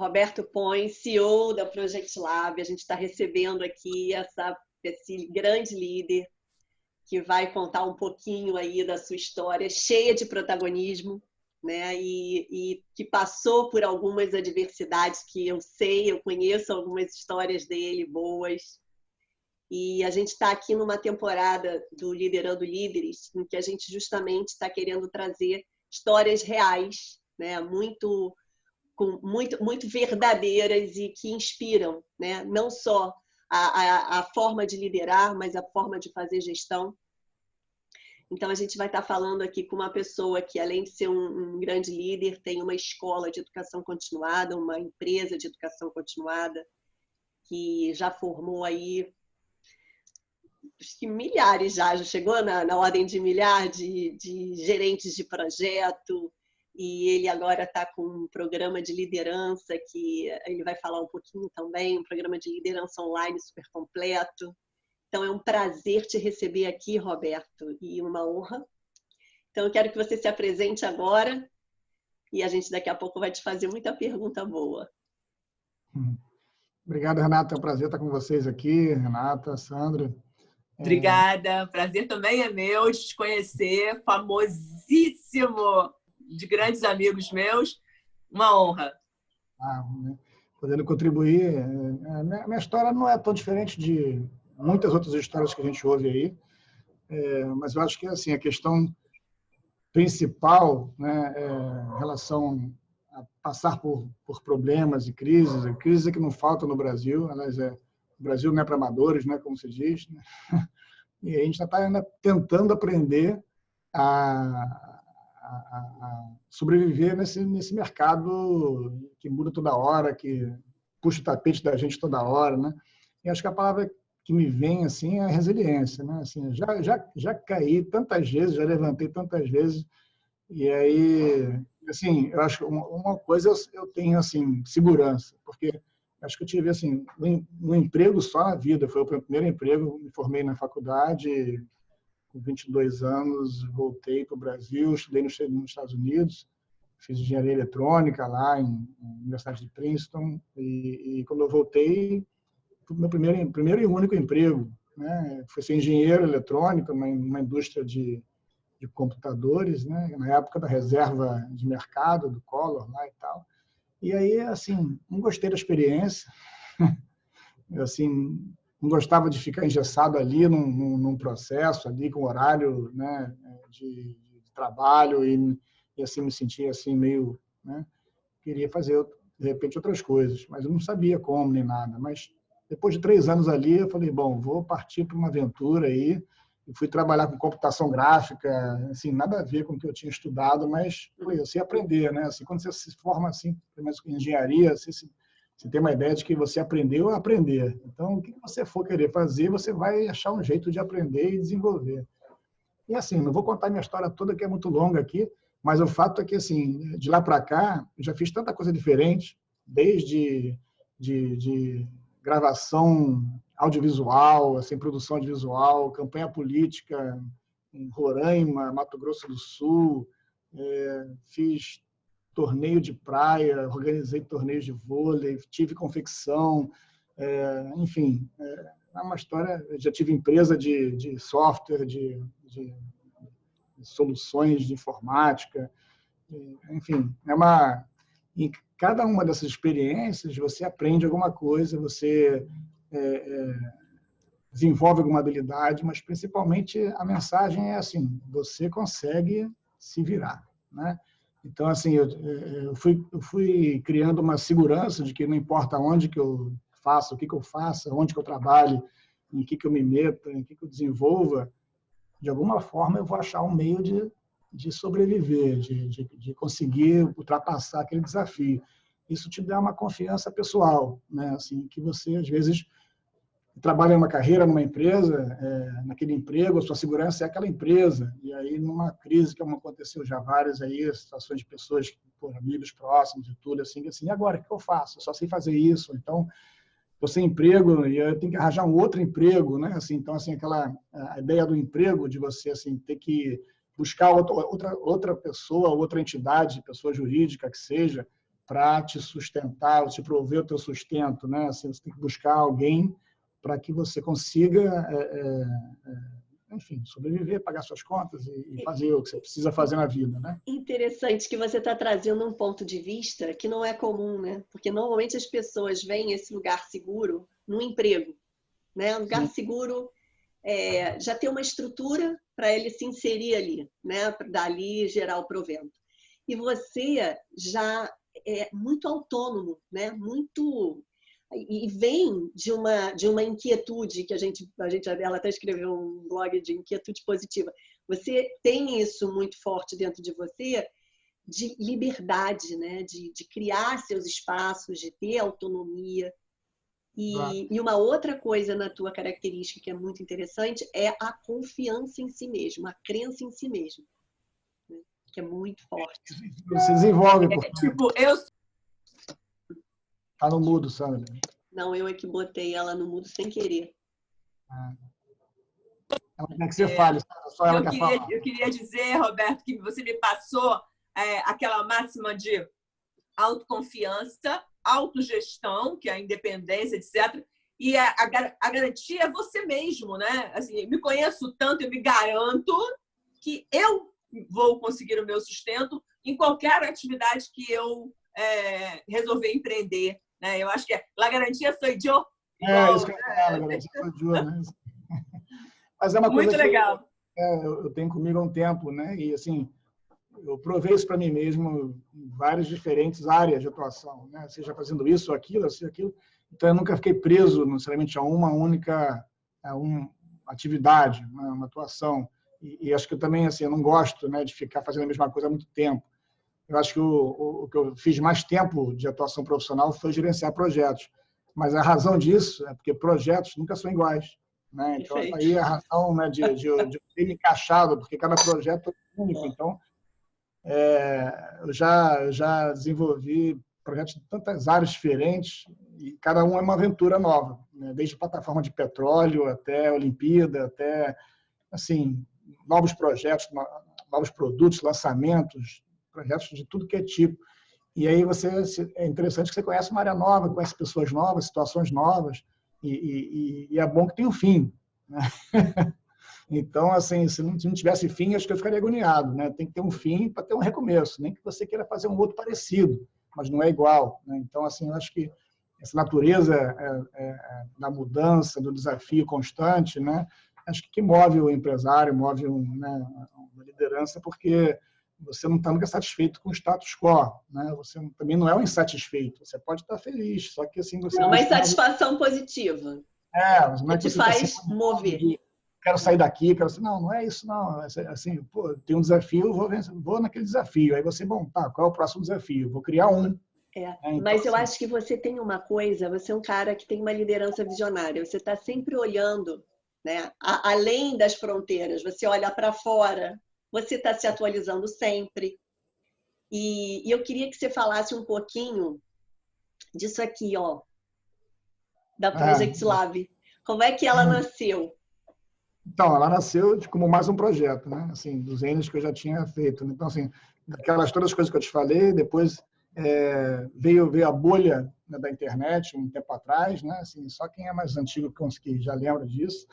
Roberto Põe, CEO da Project Lab. A gente está recebendo aqui esse grande líder que vai contar um pouquinho aí da sua história, cheia de protagonismo, né? E que passou por algumas adversidades que eu conheço algumas histórias dele boas. E a gente está aqui numa temporada do Liderando Líderes, em que a gente justamente está querendo trazer histórias reais, né? muito verdadeiras e que inspiram, né? Não só a forma de liderar, mas a forma de fazer gestão. Então, a gente vai estar falando aqui com uma pessoa que, além de ser um grande líder, tem uma escola de educação continuada, uma empresa de educação continuada, que já formou aí acho que milhares, já chegou na ordem de milhar de gerentes de projeto, e ele agora está com um programa de liderança, que ele vai falar um pouquinho também, um programa de liderança online super completo. Então, é um prazer te receber aqui, Roberto, e uma honra. Então, eu quero que você se apresente agora, e a gente daqui a pouco vai te fazer muita pergunta boa. Obrigado, Renata. É um prazer estar com vocês aqui, Renata, Sandra. Obrigada. Prazer também é meu de te conhecer, famosíssimo, de grandes amigos meus. Uma honra. Podendo contribuir. Minha história não é tão diferente de muitas outras histórias que a gente ouve aí, mas eu acho que assim, a questão principal, né, em relação a passar por problemas e crises que não faltam no Brasil. Aliás, o Brasil não é para amadores, né, como se diz, né? E a gente está ainda tentando aprender a sobreviver nesse mercado que muda toda hora, que puxa o tapete da gente toda hora, né? E acho que a palavra que me vem assim é a resiliência, né? Assim, já caí tantas vezes, já levantei tantas vezes, e aí, assim, eu acho que uma coisa eu tenho assim segurança, porque acho que eu tive assim um emprego só na vida. Foi o meu primeiro emprego. Me formei na faculdade com 22 anos, voltei para o Brasil, estudei nos Estados Unidos, fiz engenharia eletrônica lá na Universidade de Princeton, e quando eu voltei, foi o meu primeiro e único emprego, né? Foi ser engenheiro eletrônico numa indústria de computadores, né? Na época da reserva de mercado do Collor lá e tal. E aí, assim, não gostei da experiência. Eu, assim, não gostava de ficar engessado ali num processo, ali com horário, né, de trabalho, e assim, me sentia assim, meio... né, queria fazer, de repente, outras coisas, mas eu não sabia como, nem nada. Mas depois de 3 anos ali, eu falei, bom, vou partir para uma aventura aí. E fui trabalhar com computação gráfica, assim, nada a ver com o que eu tinha estudado, mas eu sei aprender, né? Assim, quando você se forma assim, pelo menos em engenharia, você tem uma ideia de que você aprendeu a aprender. Então, o que você for querer fazer, você vai achar um jeito de aprender e desenvolver. E assim, não vou contar minha história toda, que é muito longa aqui, mas o fato é que, assim, de lá para cá, eu já fiz tanta coisa diferente, desde de gravação audiovisual, assim, produção audiovisual, campanha política em Roraima, Mato Grosso do Sul, fiz torneio de praia, organizei torneios de vôlei, tive confecção, enfim, é uma história. Já tive empresa de software, de soluções de informática, enfim, em cada uma dessas experiências você aprende alguma coisa, você desenvolve alguma habilidade, mas principalmente a mensagem é assim: você consegue se virar, né? Então, assim, eu fui criando uma segurança de que não importa onde que eu faça, o que eu faça, onde que eu trabalhe, em que eu me meta, em que eu desenvolva, de alguma forma eu vou achar um meio de sobreviver, de conseguir ultrapassar aquele desafio. Isso te dá uma confiança pessoal, né? Assim, que você, às vezes, trabalha em uma carreira, numa empresa, naquele emprego, a sua segurança é aquela empresa. E aí, numa crise, que aconteceu já várias aí, situações de pessoas, amigos próximos e tudo, assim, e agora, o que eu faço? Eu só sei fazer isso. Então, estou sem emprego e eu tenho que arranjar um outro emprego, né? Assim, então, assim, a ideia do emprego, de você, assim, ter que buscar outra pessoa, outra entidade, pessoa jurídica que seja, para te sustentar, ou te prover o teu sustento, né? Assim, você tem que buscar alguém para que você consiga, enfim, sobreviver, pagar suas contas e fazer o que você precisa fazer na vida, né? Interessante que você está trazendo um ponto de vista que não é comum, né? Porque normalmente as pessoas veem esse lugar seguro no emprego, né? Um lugar seguro já tem uma estrutura para ele se inserir ali, né? Dali gerar o provento. E você já é muito autônomo, né? Muito e vem de uma inquietude que ela até escreveu um blog de inquietude positiva. Você tem isso muito forte dentro de você, de liberdade, né? De criar seus espaços, de ter autonomia. E uma outra coisa na tua característica que é muito interessante é a confiança em si mesmo, a crença em si mesmo, né? Que é muito forte. Você desenvolve, porque Tipo, eu tá no mudo, Sandra. Não, eu é que botei ela no mudo sem querer. Ela quer que você fale, só ela quer falar. eu queria dizer, Roberto, que você me passou aquela máxima de autoconfiança, autogestão, que é a independência, etc. E a garantia é você mesmo, né? Assim, me conheço tanto, eu me garanto que eu vou conseguir o meu sustento em qualquer atividade que eu resolver empreender, né? Eu acho que a garantia sou eu. Isso que eu falo, garantia sou eu, né? Mas é uma coisa Muito legal. que eu tenho comigo há um tempo, né? E assim, eu provei isso para mim mesmo em várias diferentes áreas de atuação, né? Seja fazendo isso, aquilo, assim, aquilo. Então, eu nunca fiquei preso necessariamente a uma única atividade, uma atuação. E acho que eu também, assim, eu não gosto, né, de ficar fazendo a mesma coisa há muito tempo. Eu acho que o que eu fiz mais tempo de atuação profissional foi gerenciar projetos. Mas a razão disso é porque projetos nunca são iguais, né? Então, essa aí é a razão, né, de ter me encaixado, porque cada projeto é único. Então, eu já desenvolvi projetos de tantas áreas diferentes e cada um é uma aventura nova, né? Desde plataforma de petróleo até Olimpíada, até assim novos projetos, novos produtos, lançamentos, projetos de tudo que é tipo. E aí é interessante que você conhece uma área nova, conhece pessoas novas, situações novas e é bom que tenha um fim, né? Então, assim, se não tivesse fim, acho que eu ficaria agoniado, né? Tem que ter um fim para ter um recomeço, nem que você queira fazer um outro parecido, mas não é igual, né? Então, assim, eu acho que essa natureza da mudança, do desafio constante, né? Acho que move o empresário, move uma liderança, porque você não está nunca satisfeito com o status quo, né? Você também não é um insatisfeito, você pode estar feliz, só que assim você... É uma insatisfação positiva. Mas não é que que te você faz mover. Quero sair daqui, não é isso, não. Assim, pô, tem um desafio, vou naquele desafio. Aí você, bom, tá, qual é o próximo desafio? Vou criar um. Então, mas eu acho que você tem uma coisa, você é um cara que tem uma liderança visionária, você está sempre olhando, né, além das fronteiras, você olha para fora, você está se atualizando sempre. E eu queria que você falasse um pouquinho disso aqui, ó, da Project Lab. Como é que ela nasceu? Então, ela nasceu como mais um projeto, né? Assim, dos N que eu já tinha feito. Então, assim, daquelas todas as coisas que eu te falei, depois veio a bolha, né, da internet um tempo atrás, né? Assim, só quem é mais antigo que já lembra disso.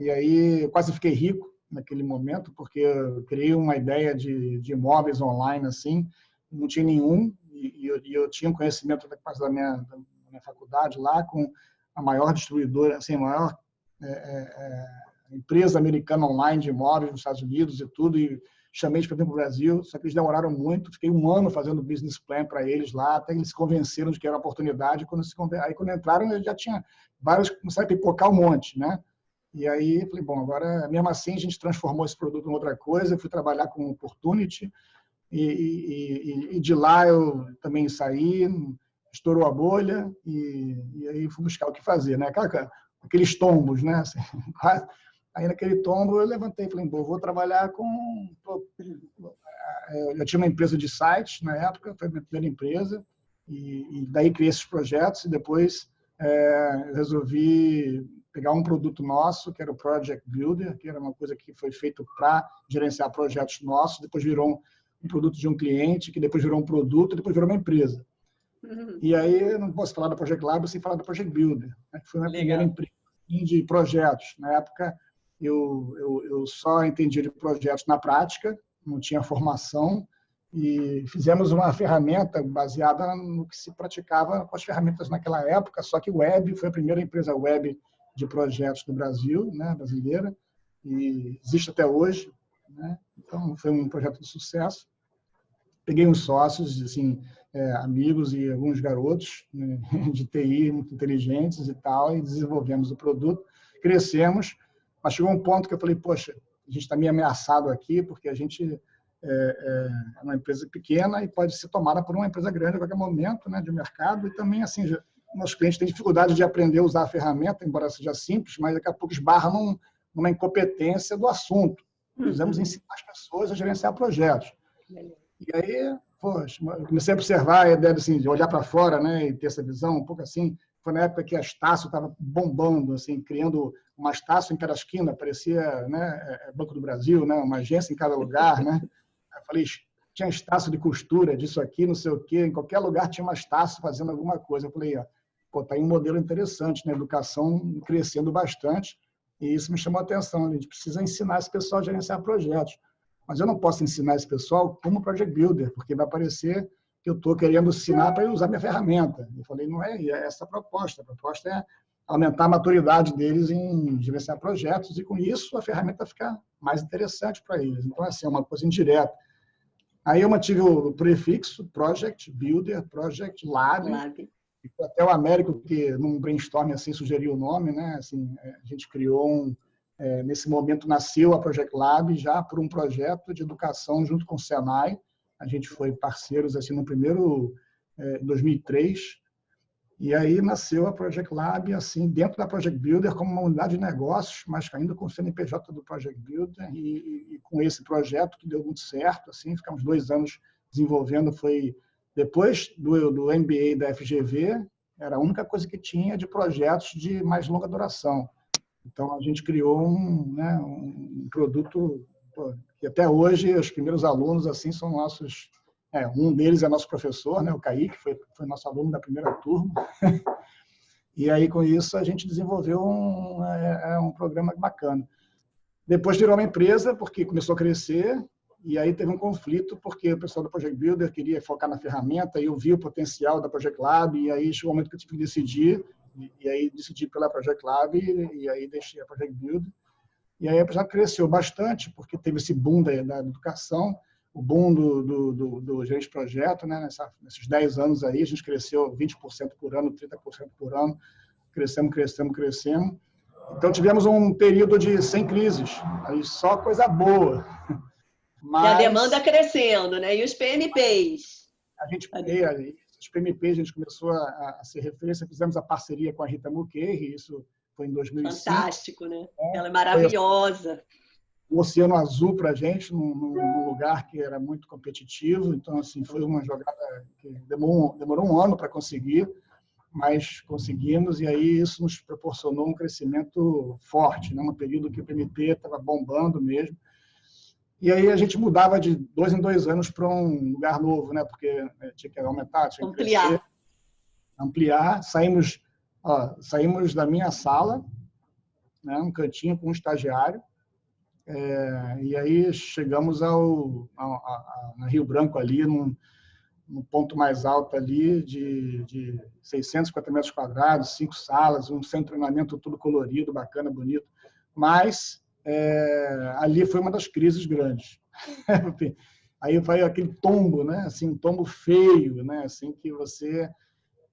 E aí eu quase fiquei rico naquele momento, porque eu criei uma ideia de imóveis online, assim, não tinha nenhum, e eu tinha um conhecimento da minha faculdade lá com a maior distribuidora, assim, a maior empresa americana online de imóveis nos Estados Unidos e tudo, e chamei eles para vir para o Brasil, só que eles demoraram muito, fiquei um ano fazendo business plan para eles lá, até eles se convenceram de que era uma oportunidade, aí quando entraram, eles já tinha vários, começaram a pipocar um monte, né? E aí falei, bom, agora, mesmo assim, a gente transformou esse produto em outra coisa, eu fui trabalhar com Opportunity, e de lá eu também saí, estourou a bolha, e aí fui buscar o que fazer, né? Aqueles tombos, né? Assim, aí naquele tombo eu levantei e falei, bom, vou trabalhar com... Eu tinha uma empresa de sites na época, foi a minha primeira empresa, e daí criei esses projetos e depois resolvi pegar um produto nosso, que era o Project Builder, que era uma coisa que foi feito para gerenciar projetos nossos, depois virou um produto de um cliente, que depois virou um produto, depois virou uma empresa. E aí, eu não posso falar da Project Lab sem falar da Project Builder, né, que foi a minha primeira empresa de projetos. Na época, eu só entendia de projetos na prática, não tinha formação, e fizemos uma ferramenta baseada no que se praticava com as ferramentas naquela época, só que web foi a primeira empresa web de projetos do Brasil, né, brasileira, e existe até hoje, né? Então, foi um projeto de sucesso. Peguei uns sócios, assim, amigos e alguns garotos, né, de TI muito inteligentes e tal, e desenvolvemos o produto, crescemos, mas chegou um ponto que eu falei, poxa, a gente está meio ameaçado aqui, porque a gente é uma empresa pequena e pode ser tomada por uma empresa grande a qualquer momento, né, de mercado, e também, assim, nossos clientes têm dificuldade de aprender a usar a ferramenta, embora seja simples, mas daqui a pouco esbarra numa incompetência do assunto. Precisamos ensinar as pessoas a gerenciar projetos. E aí, poxa, comecei a observar a ideia assim, de olhar para fora, né, e ter essa visão, um pouco assim. Foi na época que a Estácio estava bombando, assim, criando uma Estácio em cada esquina, parecia, né, Banco do Brasil, né, uma agência em cada lugar, né. Eu falei, tinha Estácio de costura, disso aqui, não sei o quê, em qualquer lugar tinha uma Estácio fazendo alguma coisa. Eu falei, pô, tá aí um modelo interessante, né, educação crescendo bastante, e isso me chamou a atenção. A gente precisa ensinar esse pessoal a gerenciar projetos. Mas eu não posso ensinar esse pessoal como Project Builder, porque vai parecer que eu estou querendo ensinar para ele usar minha ferramenta. Eu falei, não é essa a proposta. A proposta é aumentar a maturidade deles em gerenciar projetos e, com isso, a ferramenta ficar mais interessante para eles. Então, assim, é uma coisa indireta. Aí eu mantive o prefixo Project Builder, Project Lab. Até o Américo, que num brainstorm assim sugeriu o nome, né? Assim, a gente criou nesse momento nasceu a Project Lab já por um projeto de educação junto com o Senai. A gente foi parceiros assim no primeiro 2003, e aí nasceu a Project Lab assim dentro da Project Builder como uma unidade de negócios, mas ainda com o CNPJ do Project Builder, e com esse projeto que deu muito certo, assim, ficamos 2 anos desenvolvendo. Foi depois do MBA da FGV, era a única coisa que tinha de projetos de mais longa duração. Então, a gente criou um produto que até hoje os primeiros alunos assim são nossos. Um deles é nosso professor, né, o Kaique, foi nosso aluno da primeira turma. E aí, com isso, a gente desenvolveu um programa bacana. Depois virou uma empresa, porque começou a crescer, e aí teve um conflito, porque o pessoal do Project Builder queria focar na ferramenta, e eu vi o potencial da Project Lab, e aí chegou o momento que eu tive que decidir, e aí decidi pela Project Lab, e aí deixei a Project Builder. E aí a Project cresceu bastante, porque teve esse boom da educação, o boom do gerente de projeto, né? Nesses 10 anos aí, a gente cresceu 20% por ano, 30% por ano, crescemos. Então, tivemos um período de 100 crises, aí só coisa boa. Mas, e a demanda crescendo, né? E os PMPs? Os PMPs, a gente começou a ser referência, fizemos a parceria com a Rita Mulcahy, isso foi em 2005. Fantástico, né? Ela é maravilhosa. O Oceano Azul para a gente, num lugar que era muito competitivo. Então, assim, foi uma jogada que demorou 1 ano para conseguir, mas conseguimos, e aí isso nos proporcionou um crescimento forte, né? Um período que o PMP estava bombando mesmo. E aí a gente mudava de 2 em 2 anos para um lugar novo, né? Porque tinha que aumentar, tinha que crescer, ampliar. Saímos da minha sala, né? Um cantinho com um estagiário, e aí chegamos na Rio Branco ali, no ponto mais alto ali de 650 metros quadrados, 5 salas, um centro de treinamento tudo colorido, bacana, bonito. Mas ali foi uma das crises grandes. Aí vai aquele tombo, né? Assim, um tombo feio, né? Assim, que você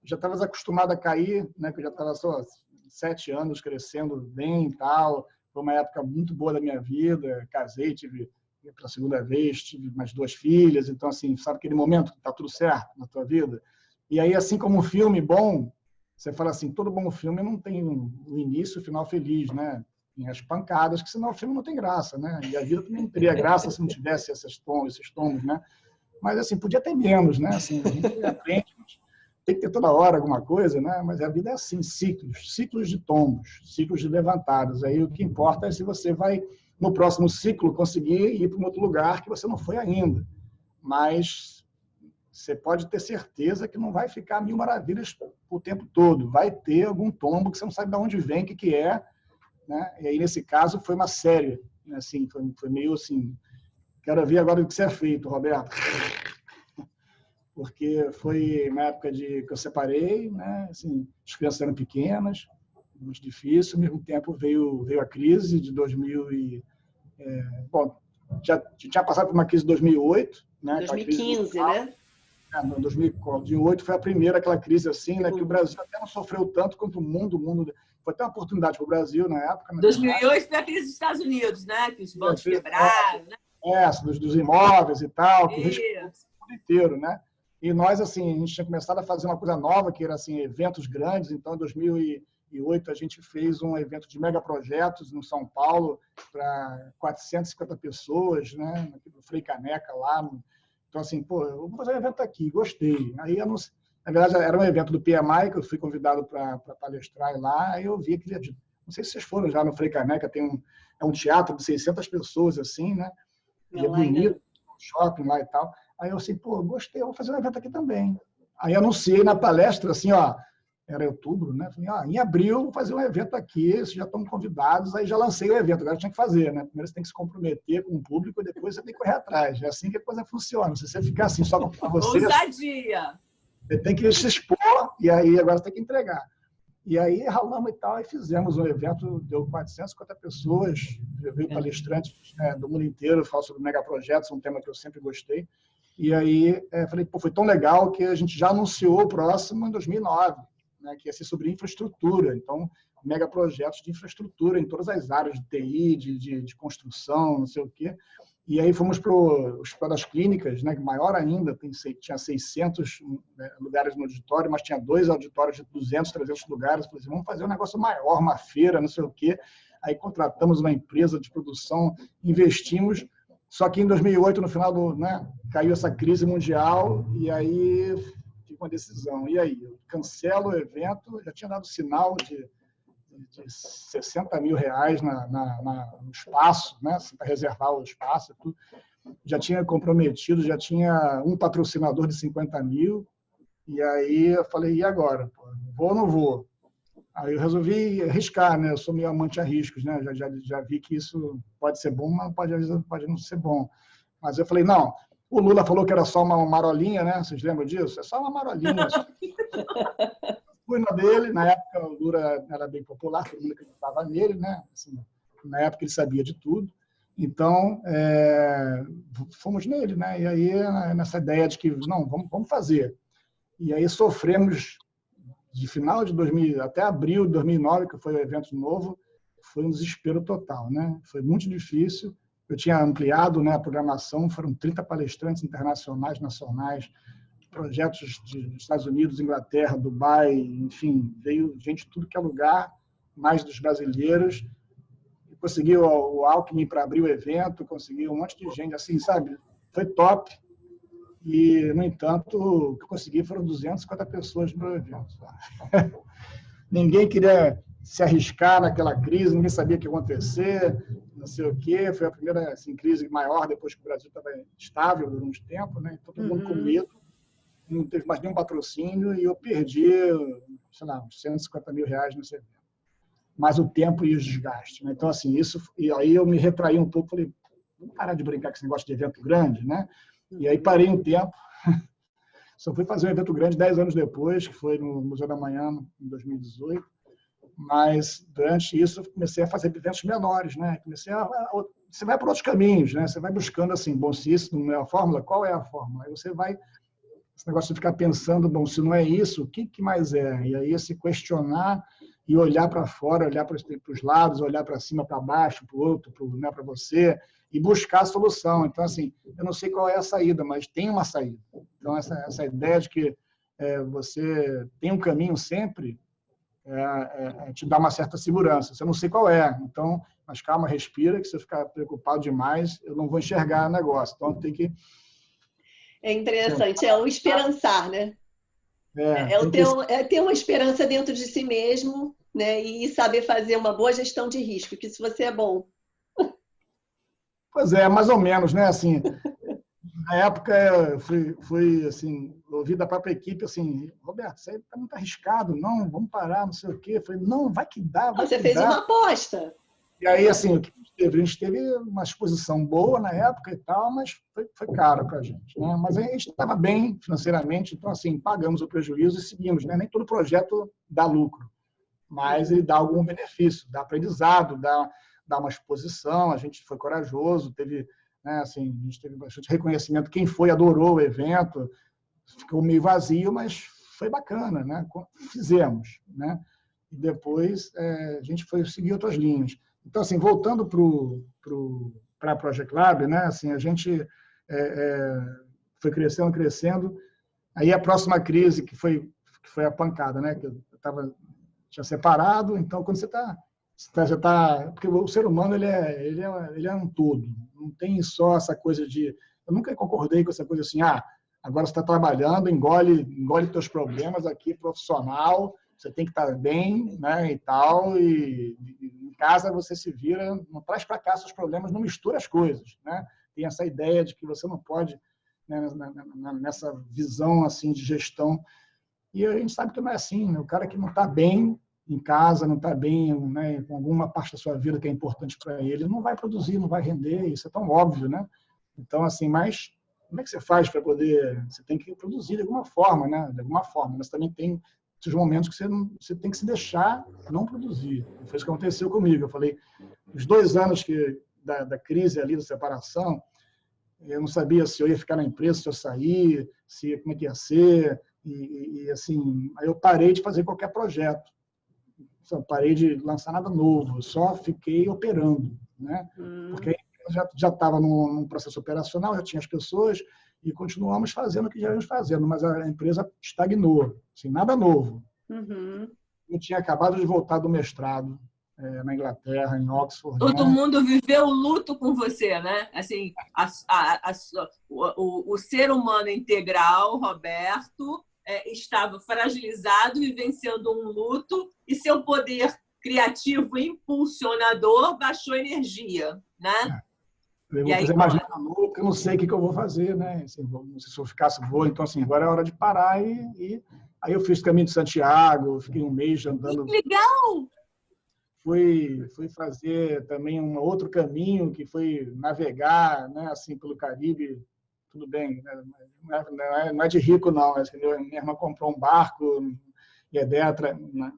já estava acostumado a cair, né? Que eu já estava só 7 anos crescendo bem e tal. Foi uma época muito boa da minha vida. Casei, tive pela 2ª vez, tive mais 2 filhas. Então, assim, sabe aquele momento que está tudo certo na tua vida? E aí, assim como um filme bom, você fala assim, todo bom filme não tem o início e o final feliz, né? Tem as pancadas, que senão o filme não tem graça, né? E a vida também não teria graça se não tivesse esses tombos, né? Mas, assim, podia ter menos, né? Assim, a gente aprende, tem que ter toda hora alguma coisa, né? Mas a vida é assim, ciclos de tombos, ciclos de levantadas. Aí o que importa é se você vai, no próximo ciclo, conseguir ir para um outro lugar que você não foi ainda. mas você pode ter certeza que não vai ficar mil maravilhas o tempo todo. Vai ter algum tombo que você não sabe de onde vem, o que é, né? E aí, nesse caso, foi uma série, né? Assim, foi meio assim, quero ver agora o que você é feito, Roberto. Porque foi na época que eu separei, né? Assim, as crianças eram pequenas, muito difícil, ao mesmo tempo veio a crise de 2000 bom, já tinha passado por uma crise de 2008, né? 2015, né? 2008 foi a primeira, aquela crise assim, né? Que o Brasil até não sofreu tanto quanto o mundo. Foi até uma oportunidade para o Brasil na época. 2008 foi a crise dos Estados Unidos, né? Que os bancos quebraram, né? Dos imóveis e tal, que o risco do mundo inteiro, né? E nós, assim, a gente tinha começado a fazer uma coisa nova, que era, assim, eventos grandes. Então, em 2008, a gente fez um evento de megaprojetos no São Paulo para 450 pessoas, né? No Frei Caneca, lá. Então, assim, pô, eu vou fazer um evento aqui, gostei. Aí, na verdade, era um evento do PMI, que eu fui convidado para palestrar lá. Aí eu vi aquele... Não sei se vocês foram já no Frei Caneca, é um teatro de 600 pessoas, assim, né? E é bonito, shopping lá e tal. Aí eu assim, pô, gostei, eu vou fazer um evento aqui também. Aí anunciei na palestra, assim, ó, era outubro, né? Falei, em abril vou fazer um evento aqui, vocês já estão convidados, aí já lancei o evento, agora tinha que fazer, né? Primeiro você tem que se comprometer com o público, e depois você tem que correr atrás. É assim que a coisa funciona. Se você ficar assim só para você... Ousadia! Você tem que se expor, e aí agora você tem que entregar. E aí ralamos e tal, e fizemos um evento, deu 450 pessoas, veio palestrantes do mundo inteiro, falar sobre megaprojetos, um tema que eu sempre gostei. E aí falei, pô, foi tão legal que a gente já anunciou o próximo em 2009, né, que ia ser sobre infraestrutura. Então, megaprojetos de infraestrutura em todas as áreas de TI, de construção, não sei o quê. E aí fomos para as clínicas, né, maior ainda, tinha 600 lugares no auditório, mas tinha 2 auditórios de 200, 300 lugares. Falei assim, vamos fazer um negócio maior, uma feira, não sei o quê. Aí contratamos uma empresa de produção, investimos. Só que em 2008, no final caiu essa crise mundial e aí tive uma decisão. E aí? Eu cancelo o evento, já tinha dado sinal de 60 mil reais no espaço, né, para reservar o espaço. Tudo. Já tinha comprometido, já tinha um patrocinador de 50 mil. E aí eu falei, e agora? Pô, vou ou não vou? Aí eu resolvi arriscar, né? Eu sou meio amante a riscos, né? Já vi que isso pode ser bom, mas pode não ser bom. Mas eu falei, não, o Lula falou que era só uma marolinha, né? Vocês lembram disso? É só uma marolinha. Fui na dele, na época o Lula era bem popular, todo mundo acreditava nele, né? Assim, na época ele sabia de tudo. Então, fomos nele, né? E aí, nessa ideia de que, não, vamos fazer. E aí sofremos... De final de 2000 até abril de 2009, que foi o evento novo, foi um desespero total, né? Foi muito difícil. Eu tinha ampliado, né, a programação, foram 30 palestrantes internacionais, nacionais, projetos dos Estados Unidos, Inglaterra, Dubai, enfim, veio gente de tudo que é lugar, mais dos brasileiros. Consegui o Alckmin para abrir o evento, consegui um monte de gente, assim, sabe? Foi top. E, no entanto, o que eu consegui foram 250 pessoas no evento. Ninguém queria se arriscar naquela crise, ninguém sabia o que ia acontecer, não sei o quê. Foi a primeira assim, crise maior depois que o Brasil estava estável durante um tempo, né? Todo mundo com medo, não teve mais nenhum patrocínio e eu perdi, sei lá, uns 150 mil reais nesse evento. Mas o tempo e os desgastes. Né? Então, assim, e aí eu me retraí um pouco, falei, vamos parar de brincar com esse negócio de evento grande, né? E aí parei um tempo, só fui fazer um evento grande 10 anos depois, que foi no Museu da Manhã, em 2018, mas durante isso eu comecei a fazer eventos menores, né? Você vai por outros caminhos, né? Você vai buscando assim, bom, se isso não é a fórmula, qual é a fórmula? Aí você vai, esse negócio de ficar pensando, bom, se não é isso, o que mais é? E aí se questionar e olhar para fora, olhar para os lados, olhar para cima, para baixo, para o outro, para você, e buscar a solução. Então, assim, eu não sei qual é a saída, mas tem uma saída. Então, essa ideia de que você tem um caminho sempre te dá uma certa segurança. Você não sei qual é. Então, mas calma, respira, que se eu ficar preocupado demais, eu não vou enxergar o negócio. Então, tem que... É interessante, é o esperançar, né? Ter uma esperança dentro de si mesmo, né? E saber fazer uma boa gestão de risco, que se você é bom. Pois é, mais ou menos, né? Assim, Na época, eu fui assim, ouvi da própria equipe assim, Roberto, isso aí está muito arriscado, não, vamos parar, não sei o quê. Eu falei, não, vai que dá, vai Você que fez dá. uma aposta. E aí, assim, o que a gente teve uma exposição boa na época e tal, mas foi caro para a gente, né? Mas a gente estava bem financeiramente, então, assim, pagamos o prejuízo e seguimos, né? Nem todo projeto dá lucro, mas ele dá algum benefício, dá aprendizado, dá uma exposição, a gente foi corajoso, teve, né, assim, a gente teve bastante reconhecimento, quem foi adorou o evento, ficou meio vazio, mas foi bacana, né? Fizemos, né? E depois a gente foi seguir outras linhas. Então, assim, voltando para a Project Lab, né? Assim, a gente foi crescendo. Aí a próxima crise, que foi a pancada, né? Que eu tinha separado. Então, quando você já está... Porque o ser humano ele é um todo. Não tem só essa coisa de... Eu nunca concordei com essa coisa assim, agora você está trabalhando, engole teus problemas aqui, profissional, você tem que estar bem, né, e tal, e em casa você se vira, não traz para cá seus problemas, não mistura as coisas, né? Tem essa ideia de que você não pode, né, nessa visão assim de gestão, e a gente sabe que não é assim, né? O cara que não está bem em casa, não está bem, né, com alguma parte da sua vida que é importante para ele, não vai produzir, não vai render, isso é tão óbvio, né? Então, assim, mas como é que você faz para poder... Você tem que produzir de alguma forma, né? De alguma forma, mas também tem esses momentos que você tem que se deixar não produzir. Foi isso que aconteceu comigo. Eu falei, os 2 anos da crise ali, da separação, eu não sabia se eu ia ficar na empresa, se eu sair, como é que ia ser, e assim, aí eu parei de fazer qualquer projeto. Só parei de lançar nada novo, só fiquei operando, né? Porque aí já estava num processo operacional, já tinha as pessoas e continuamos fazendo o que já íamos fazendo, mas a empresa estagnou, assim, nada novo. Eu tinha acabado de voltar do mestrado na Inglaterra, em Oxford. Todo né? mundo viveu o luto com você, né? Assim, o ser humano integral, Roberto, estava fragilizado, vivenciando um luto, e seu poder criativo e impulsionador baixou energia, né? Eu vou fazer mais nada novo, porque eu não sei o que eu vou fazer, né? Assim, não sei se eu ficasse boa, então assim, agora é hora de parar e aí eu fiz o caminho de Santiago, fiquei um mês andando. Que legal! Fui fazer também um outro caminho, que foi navegar, né, assim, pelo Caribe. Tudo bem, né? Não é de rico, não. Minha irmã comprou um barco e a ideia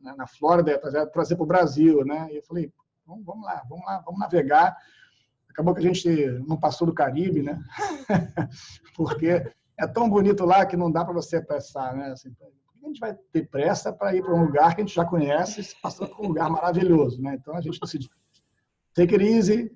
na Flórida é trazer para o Brasil, né? E eu falei, vamos lá, vamos navegar. Acabou que a gente não passou do Caribe, né? Porque é tão bonito lá que não dá para você apressar, né? Assim, a gente vai ter pressa para ir para um lugar que a gente já conhece, passando por um lugar maravilhoso, né? Então a gente decidiu take it easy,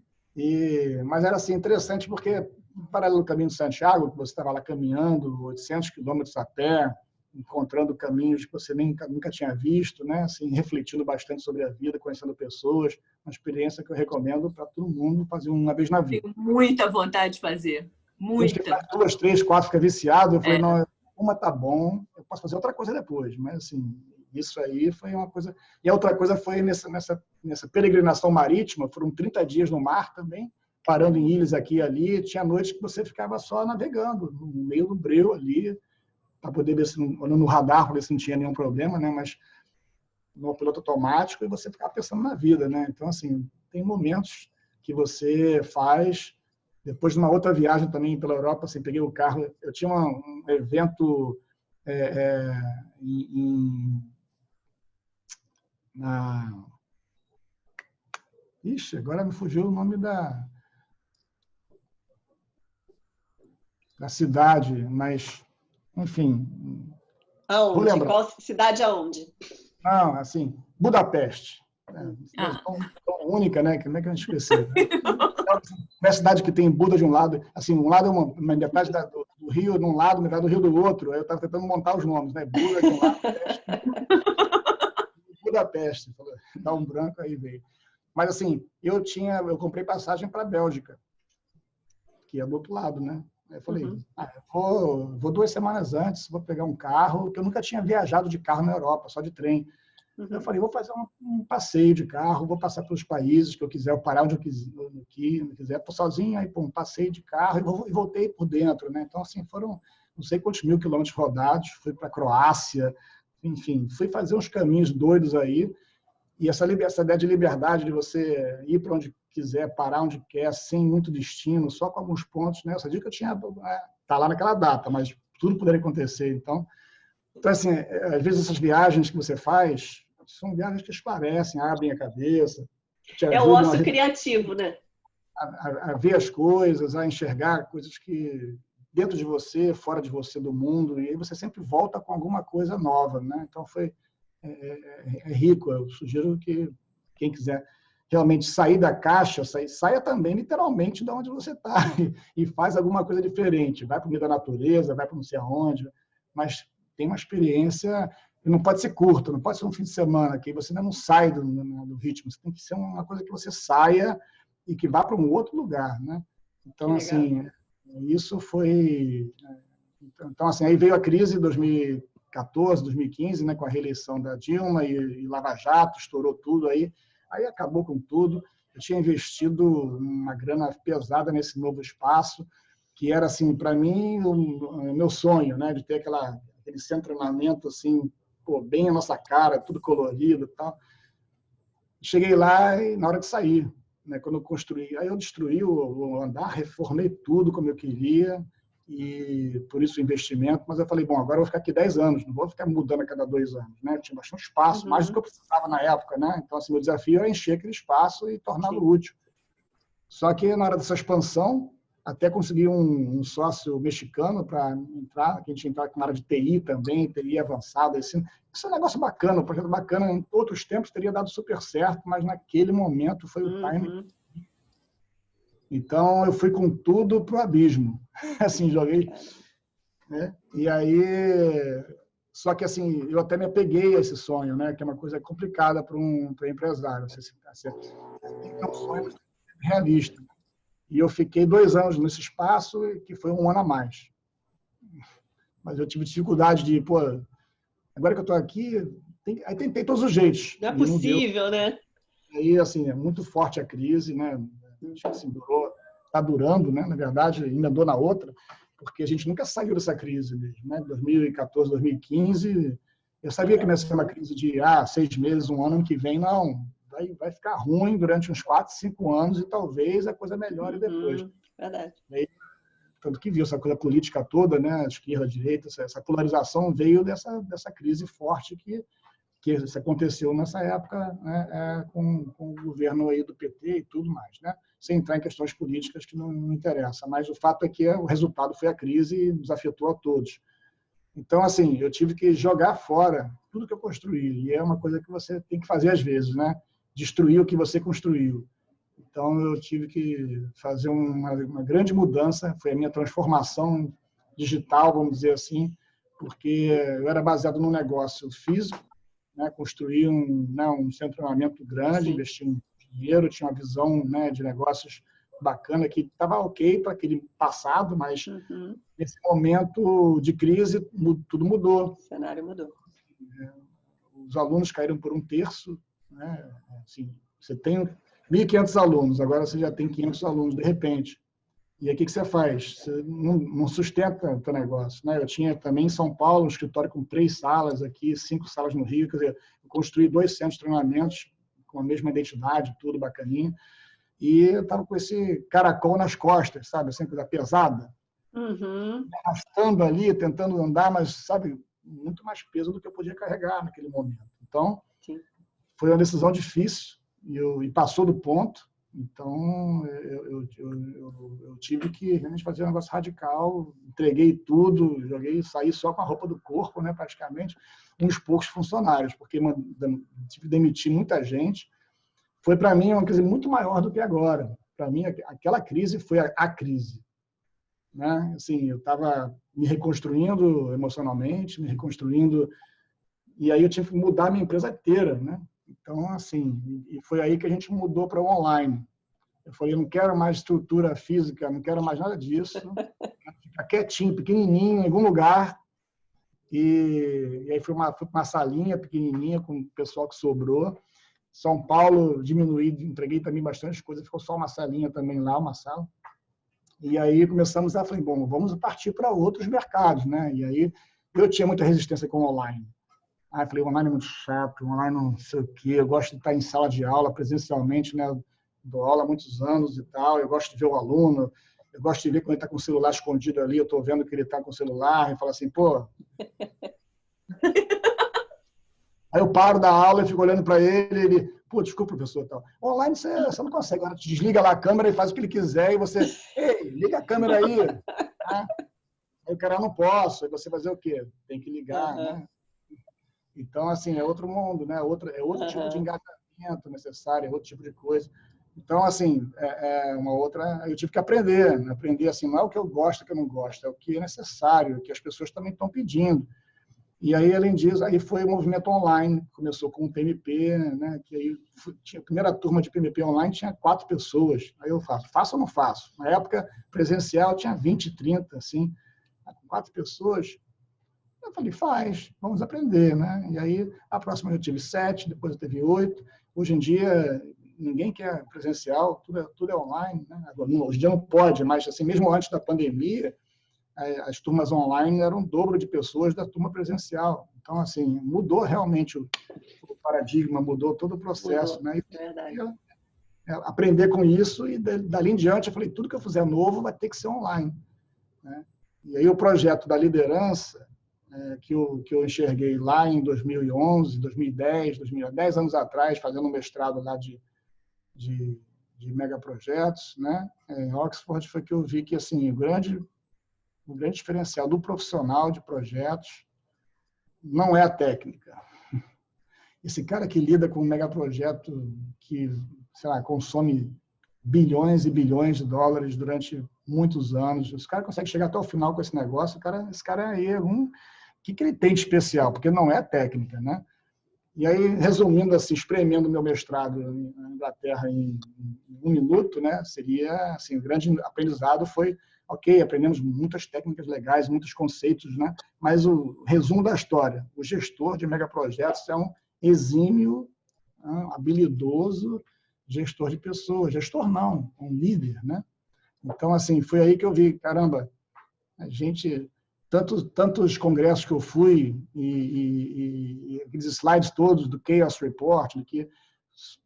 mas era assim interessante porque paralelo ao caminho de Santiago, que você estava lá caminhando 800 quilômetros a pé, encontrando caminhos que você nunca tinha visto, né? Assim, refletindo bastante sobre a vida, conhecendo pessoas, uma experiência que eu recomendo para todo mundo fazer uma vez na vida. Tenho muita vontade de fazer, muita. Tem que 2, 3, 4 fica viciado. Eu falei, não, uma tá bom, eu posso fazer outra coisa depois, mas assim, isso aí foi uma coisa. E a outra coisa foi nessa peregrinação marítima, foram 30 dias no mar também, parando em ilhas aqui e ali. Tinha noites que você ficava só navegando, no meio do breu ali, para poder ver se, olhando no radar, para ver se não tinha nenhum problema, né? Mas no piloto automático, e você ficava pensando na vida, né? Então, assim, tem momentos que você faz. Depois de uma outra viagem também pela Europa, assim, peguei o carro. Eu tinha um evento Ixi, agora me fugiu o nome da cidade, mas, enfim. Aonde? Qual cidade aonde? Não, assim, Budapeste. Tão única, né? Como é que a gente esqueceu? Né? É uma cidade que tem Buda de um lado, assim, um lado é uma metade do Rio de um lado, metade do Rio do outro. Aí eu estava tentando montar os nomes, né? Buda de um lado, Budapeste. Dá um branco, aí veio. Mas, assim, eu comprei passagem para a Bélgica, que é do outro lado, né? Aí eu falei, vou 2 semanas antes, vou pegar um carro, que eu nunca tinha viajado de carro na Europa, só de trem. Eu falei, vou fazer um passeio de carro, vou passar pelos países que eu quiser, eu parar onde eu quiser, estou sozinho, aí um passeio de carro e voltei por dentro, né? Então, assim, foram não sei quantos mil quilômetros rodados, fui para a Croácia, enfim, fui fazer uns caminhos doidos aí, e essa ideia de liberdade, de você ir para onde quiser, parar onde quer, sem muito destino, só com alguns pontos, né? Essa dica eu tinha, tá lá naquela data, mas tudo poderia acontecer, então, assim, às vezes essas viagens que você faz, são viagens que esclarecem, abrem a cabeça, te É o ajudam ócio criativo, né? a ver as coisas, a enxergar coisas que dentro de você, fora de você, do mundo, e aí você sempre volta com alguma coisa nova, né? Então é rico. Eu sugiro que quem quiser realmente sair da caixa, saia também literalmente de onde você está e faz alguma coisa diferente. Vai para o meio da natureza, vai para não sei aonde, mas tem uma experiência. E não pode ser curta, não pode ser um fim de semana, que você ainda não sai do ritmo. Você tem que ser uma coisa que você saia e que vá para um outro lugar, né? Então, assim, isso foi... Então, assim, aí veio a crise de 2014, 2015, né, com a reeleição da Dilma e Lava Jato, estourou tudo aí acabou com tudo. Eu tinha investido uma grana pesada nesse novo espaço, que era, assim, para mim, o meu sonho, né, de ter aquele centramento, assim, bem a nossa cara, tudo colorido e tal. Cheguei lá e na hora de sair, né, quando eu construí, aí eu destruí o andar, reformei tudo como eu queria, e por isso o investimento, mas eu falei, bom, agora eu vou ficar aqui 10 anos, não vou ficar mudando a cada 2 anos, né? Eu tinha bastante espaço, mais do que eu precisava na época, né? Então, assim, meu desafio era encher aquele espaço e torná-lo útil. Só que na hora dessa expansão, até consegui um sócio mexicano para entrar, que a gente entrar na área de TI também, TI avançada, assim. Isso é um negócio bacana, um projeto bacana. Em outros tempos teria dado super certo, mas naquele momento foi o timing. Então, eu fui com tudo pro abismo. Assim, joguei. Né? E aí... Só que, assim, eu até me apeguei a esse sonho, né? Que é uma coisa complicada para um empresário. Você tem que ter um sonho realista. E eu fiquei 2 anos nesse espaço, que foi 1 ano a mais. Mas eu tive dificuldade de, agora que eu estou aqui, aí tentei todos os jeitos. Não é possível, né? Aí, assim, é muito forte a crise, né? Acho que, assim, está durando, né? Na verdade, ainda andou na outra, porque a gente nunca saiu dessa crise mesmo, né? 2014, 2015, eu sabia que não ia ser uma crise de 6 meses, 1 ano que vem, não. Vai ficar ruim durante uns 4, 5 anos e talvez a coisa melhore depois. Verdade. Aí, tanto que viu essa coisa política toda, né? Esquerda, direita, essa polarização veio dessa crise forte que isso aconteceu nessa época, né, com o governo aí do PT e tudo mais, né? Sem entrar em questões políticas que não interessa. Mas o fato é que o resultado foi a crise e nos afetou a todos. Então, assim, eu tive que jogar fora tudo que eu construí. E é uma coisa que você tem que fazer às vezes, né? Destruir o que você construiu. Então, eu tive que fazer uma grande mudança. Foi a minha transformação digital, vamos dizer assim, porque eu era baseado num negócio físico, né? Construí um centro de treinamento grande, investi um dinheiro, tinha uma visão, né, de negócios bacana, que estava ok para aquele passado, mas nesse momento de crise tudo mudou. O cenário mudou. Os alunos caíram por 1/3, né? Assim, você tem 1.500 alunos, agora você já tem 500 alunos de repente. E aí o que você faz? Você não sustenta o teu negócio, né? Eu tinha também em São Paulo um escritório com 3 salas aqui, 5 salas no Rio, quer dizer, eu construí 2 centros de treinamentos com a mesma identidade, tudo bacaninha. E eu estava com esse caracol nas costas, sabe? Assim, coisa pesada. Arrastando ali, tentando andar, mas, sabe, muito mais peso do que eu podia carregar naquele momento. Então, foi uma decisão difícil e passou do ponto. Então, eu tive que realmente fazer um negócio radical, entreguei tudo, saí só com a roupa do corpo, né, praticamente, uns poucos funcionários, porque tive que demitir muita gente. Foi, para mim, uma crise muito maior do que agora. Para mim, aquela crise foi a crise. Né? Assim, eu estava me reconstruindo emocionalmente, me reconstruindo, e aí eu tive que mudar a minha empresa inteira, né? Então, assim, e foi aí que a gente mudou para o online. Eu falei, eu não quero mais estrutura física, não quero mais nada disso. Ficar quietinho, pequenininho, em algum lugar, E aí fui para uma salinha pequenininha com o pessoal que sobrou. São Paulo diminuí, entreguei também bastante coisa, ficou só uma salinha também lá, uma sala. E aí começamos a falar, bom, vamos partir para outros mercados, né? E aí eu tinha muita resistência com o online. Aí falei, online é muito chato, online não sei o quê, eu gosto de estar em sala de aula presencialmente, né? Dou aula há muitos anos e tal, eu gosto de ver o aluno, eu gosto de ver quando ele está com o celular escondido ali, eu estou vendo que ele está com o celular, e falo assim, pô... Aí eu paro da aula e fico olhando para ele, pô, desculpa, professor, tal. Online você não consegue, agora desliga lá a câmera e faz o que ele quiser, e você, ei, liga a câmera aí. Aí o cara, não posso, aí você fazer o quê? Tem que ligar, né? Então, assim, é outro mundo, né? É outro tipo de engajamento necessário, é outro tipo de coisa. Então, assim, uma outra... Eu tive que aprender, né? Aprender, assim, não é o que eu gosto, o que eu não gosto, é o que é necessário, o que as pessoas também estão pedindo. E aí, além disso, aí foi o movimento online, começou com o PMP, né? Que aí tinha a primeira turma de PMP online, tinha 4 pessoas. Aí eu faço ou não faço? Na época, presencial, tinha 20, 30, assim, 4 pessoas. Eu falei, faz, vamos aprender, né? E aí, a próxima eu tive 7, depois eu teve 8. Hoje em dia, ninguém quer presencial, tudo é online, né? Agora, hoje em dia não pode, mas assim, mesmo antes da pandemia, as turmas online eram o dobro de pessoas da turma presencial. Então, assim, mudou realmente o paradigma, mudou todo o processo, Mudou, né? E é verdade. aprender com isso e dali em diante eu falei, tudo que eu fizer novo vai ter que ser online, né? E aí o projeto da liderança, que eu enxerguei lá em 2011, 2010, 10 anos atrás, fazendo um mestrado lá de megaprojetos, né? Em Oxford, foi que eu vi que assim, o grande diferencial do profissional de projetos não é a técnica. Esse cara que lida com um megaprojeto que, sei lá, consome bilhões e bilhões de dólares durante muitos anos, esse cara consegue chegar até o final com esse negócio, esse cara aí, o que ele tem de especial? Porque não é técnica, né? E aí, resumindo, assim, espremendo meu mestrado na Inglaterra em 1 minuto, né? Seria, assim, o grande aprendizado foi, ok, aprendemos muitas técnicas legais, muitos conceitos, né? Mas o resumo da história, o gestor de megaprojetos é um exímio, habilidoso gestor de pessoas. Gestor não, um líder, né? Então, assim, foi aí que eu vi, caramba, a gente... Tantos congressos que eu fui e aqueles slides todos do Chaos Report, de que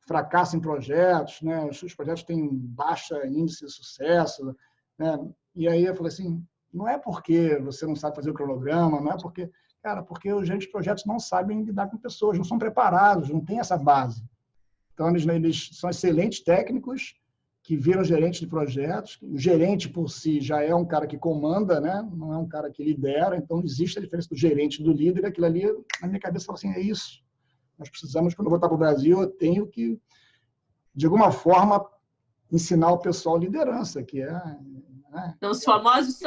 fracasso em projetos, né? Os projetos têm baixa índice de sucesso, né? E aí eu falei assim, não é porque você não sabe fazer o cronograma, não é porque... Cara, porque os gerentes de projetos não sabem lidar com pessoas, não são preparados, não têm essa base. Então, eles são excelentes técnicos, que viram gerente de projetos. O gerente, por si, já é um cara que comanda, né? Não é um cara que lidera. Então, existe a diferença do gerente e do líder. Aquilo ali, na minha cabeça, fala assim, é isso. Nós precisamos, quando eu voltar para o Brasil, eu tenho que, de alguma forma, ensinar o pessoal liderança, que é... Né? Então, as famosas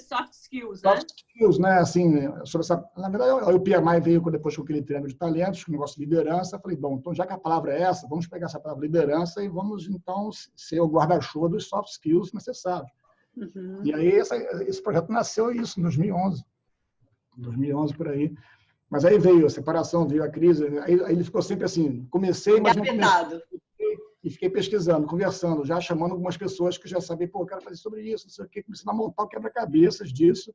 soft skills, né? Soft skills, né? Assim, sobre essa, na verdade, o PMI veio depois com aquele treino de talentos, com o negócio de liderança. Falei, bom, então já que a palavra é essa, vamos pegar essa palavra liderança e vamos, então, ser o guarda-chuva dos soft skills necessários. Uhum. E aí, esse projeto nasceu isso, em 2011. 2011, por aí. Mas aí veio a separação, veio a crise. Aí ele ficou sempre assim, comecei, mas não comecei. E fiquei pesquisando, conversando, já chamando algumas pessoas que já sabiam, pô, eu quero fazer sobre isso, não sei o quê, comecei a montar o quebra-cabeças disso.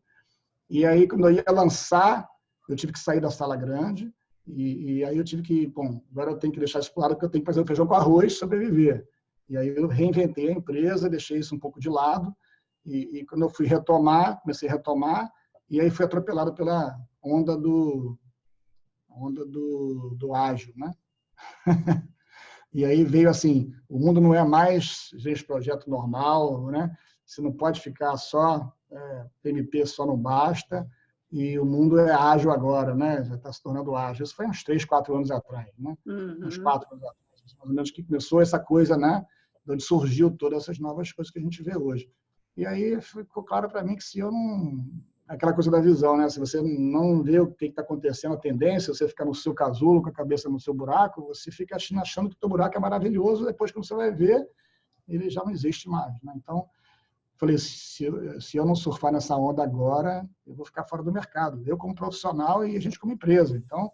E aí, quando eu ia lançar, eu tive que sair da sala grande, e aí eu tive que, bom, agora eu tenho que deixar isso claro, porque eu tenho que fazer o feijão com arroz e sobreviver. E aí eu reinventei a empresa, deixei isso um pouco de lado, e quando eu fui retomar, comecei a retomar, e aí fui atropelado pela onda do ágil, né? E aí veio assim, o mundo não é mais gente projeto normal, né? Você não pode ficar só PMP, só não basta, e o mundo é ágil agora, né? Já está se tornando ágil. Isso foi uns 3, 4 anos atrás, né? Uhum. Uns 4 anos atrás, mais ou menos, que começou essa coisa, né? De onde surgiu todas essas novas coisas que a gente vê hoje. E aí ficou claro para mim que se eu não... Aquela coisa da visão, né? Se você não vê o que está acontecendo, a tendência, você fica no seu casulo, com a cabeça no seu buraco, você fica achando que o teu buraco é maravilhoso, depois quando você vai ver, ele já não existe mais, né? Então, Falei, se eu não surfar nessa onda agora, eu vou ficar fora do mercado. Eu como profissional e a gente como empresa. Então,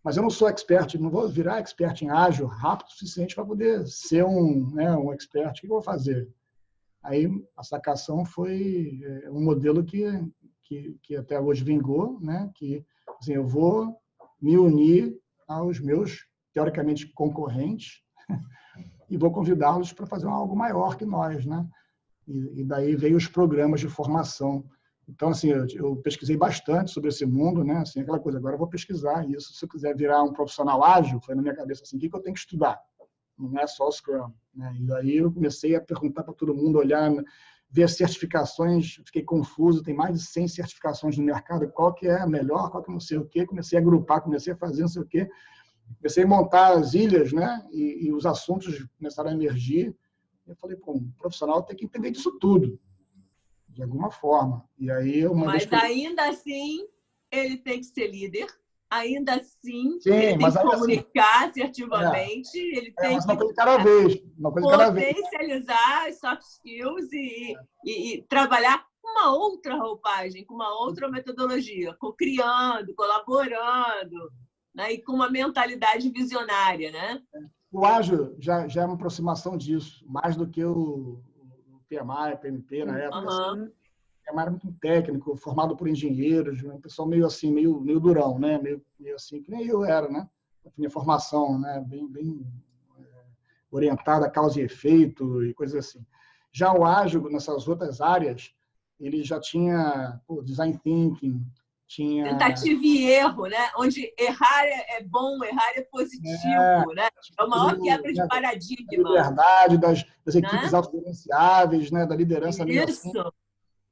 mas eu não sou expert, não vou virar expert em ágil rápido o suficiente para poder ser um expert. O que eu vou fazer? Aí a sacação foi um modelo que até hoje vingou, né? Que assim, eu vou me unir aos meus, teoricamente, concorrentes e vou convidá-los para fazer algo maior que nós, né? E daí veio os programas de formação. Então, assim, eu pesquisei bastante sobre esse mundo, né? Assim, aquela coisa, agora eu vou pesquisar isso. Se eu quiser virar um profissional ágil, foi na minha cabeça assim, o que eu tenho que estudar? Não é só o Scrum, né? E daí eu comecei a perguntar para todo mundo, olhar, ver as certificações, fiquei confuso, tem mais de 100 certificações no mercado, qual que é a melhor, qual que não sei o quê, comecei a agrupar, comecei a fazer não sei o quê, comecei a montar as ilhas, né? E os assuntos começaram a emergir. Eu falei, pô, um profissional tem que entender disso tudo, de alguma forma. E aí, Mas ainda assim, ele tem que ser líder, ainda assim, sim, ele tem que assim, comunicar assertivamente, ele tem mas uma que coisa de cada vez, potencializar as soft skills e trabalhar com uma outra roupagem, com uma outra metodologia, criando, colaborando, né? E com uma mentalidade visionária, né? O ágil já é uma aproximação disso, mais do que o PMI, PMP na época. Assim, o PMI era muito técnico, formado por engenheiros, um pessoal meio assim, meio durão, né? Meio assim, que nem eu era, né? A minha formação, né? Bem orientada a causa e efeito e coisas assim. Já o ágil, nessas outras áreas, ele já tinha design thinking, tinha... Tentativa e erro, né? Onde errar é bom, errar é positivo, né? É o maior quebra de paradigma. Liberdade das equipes autogerenciáveis, né? Da liderança meio assim,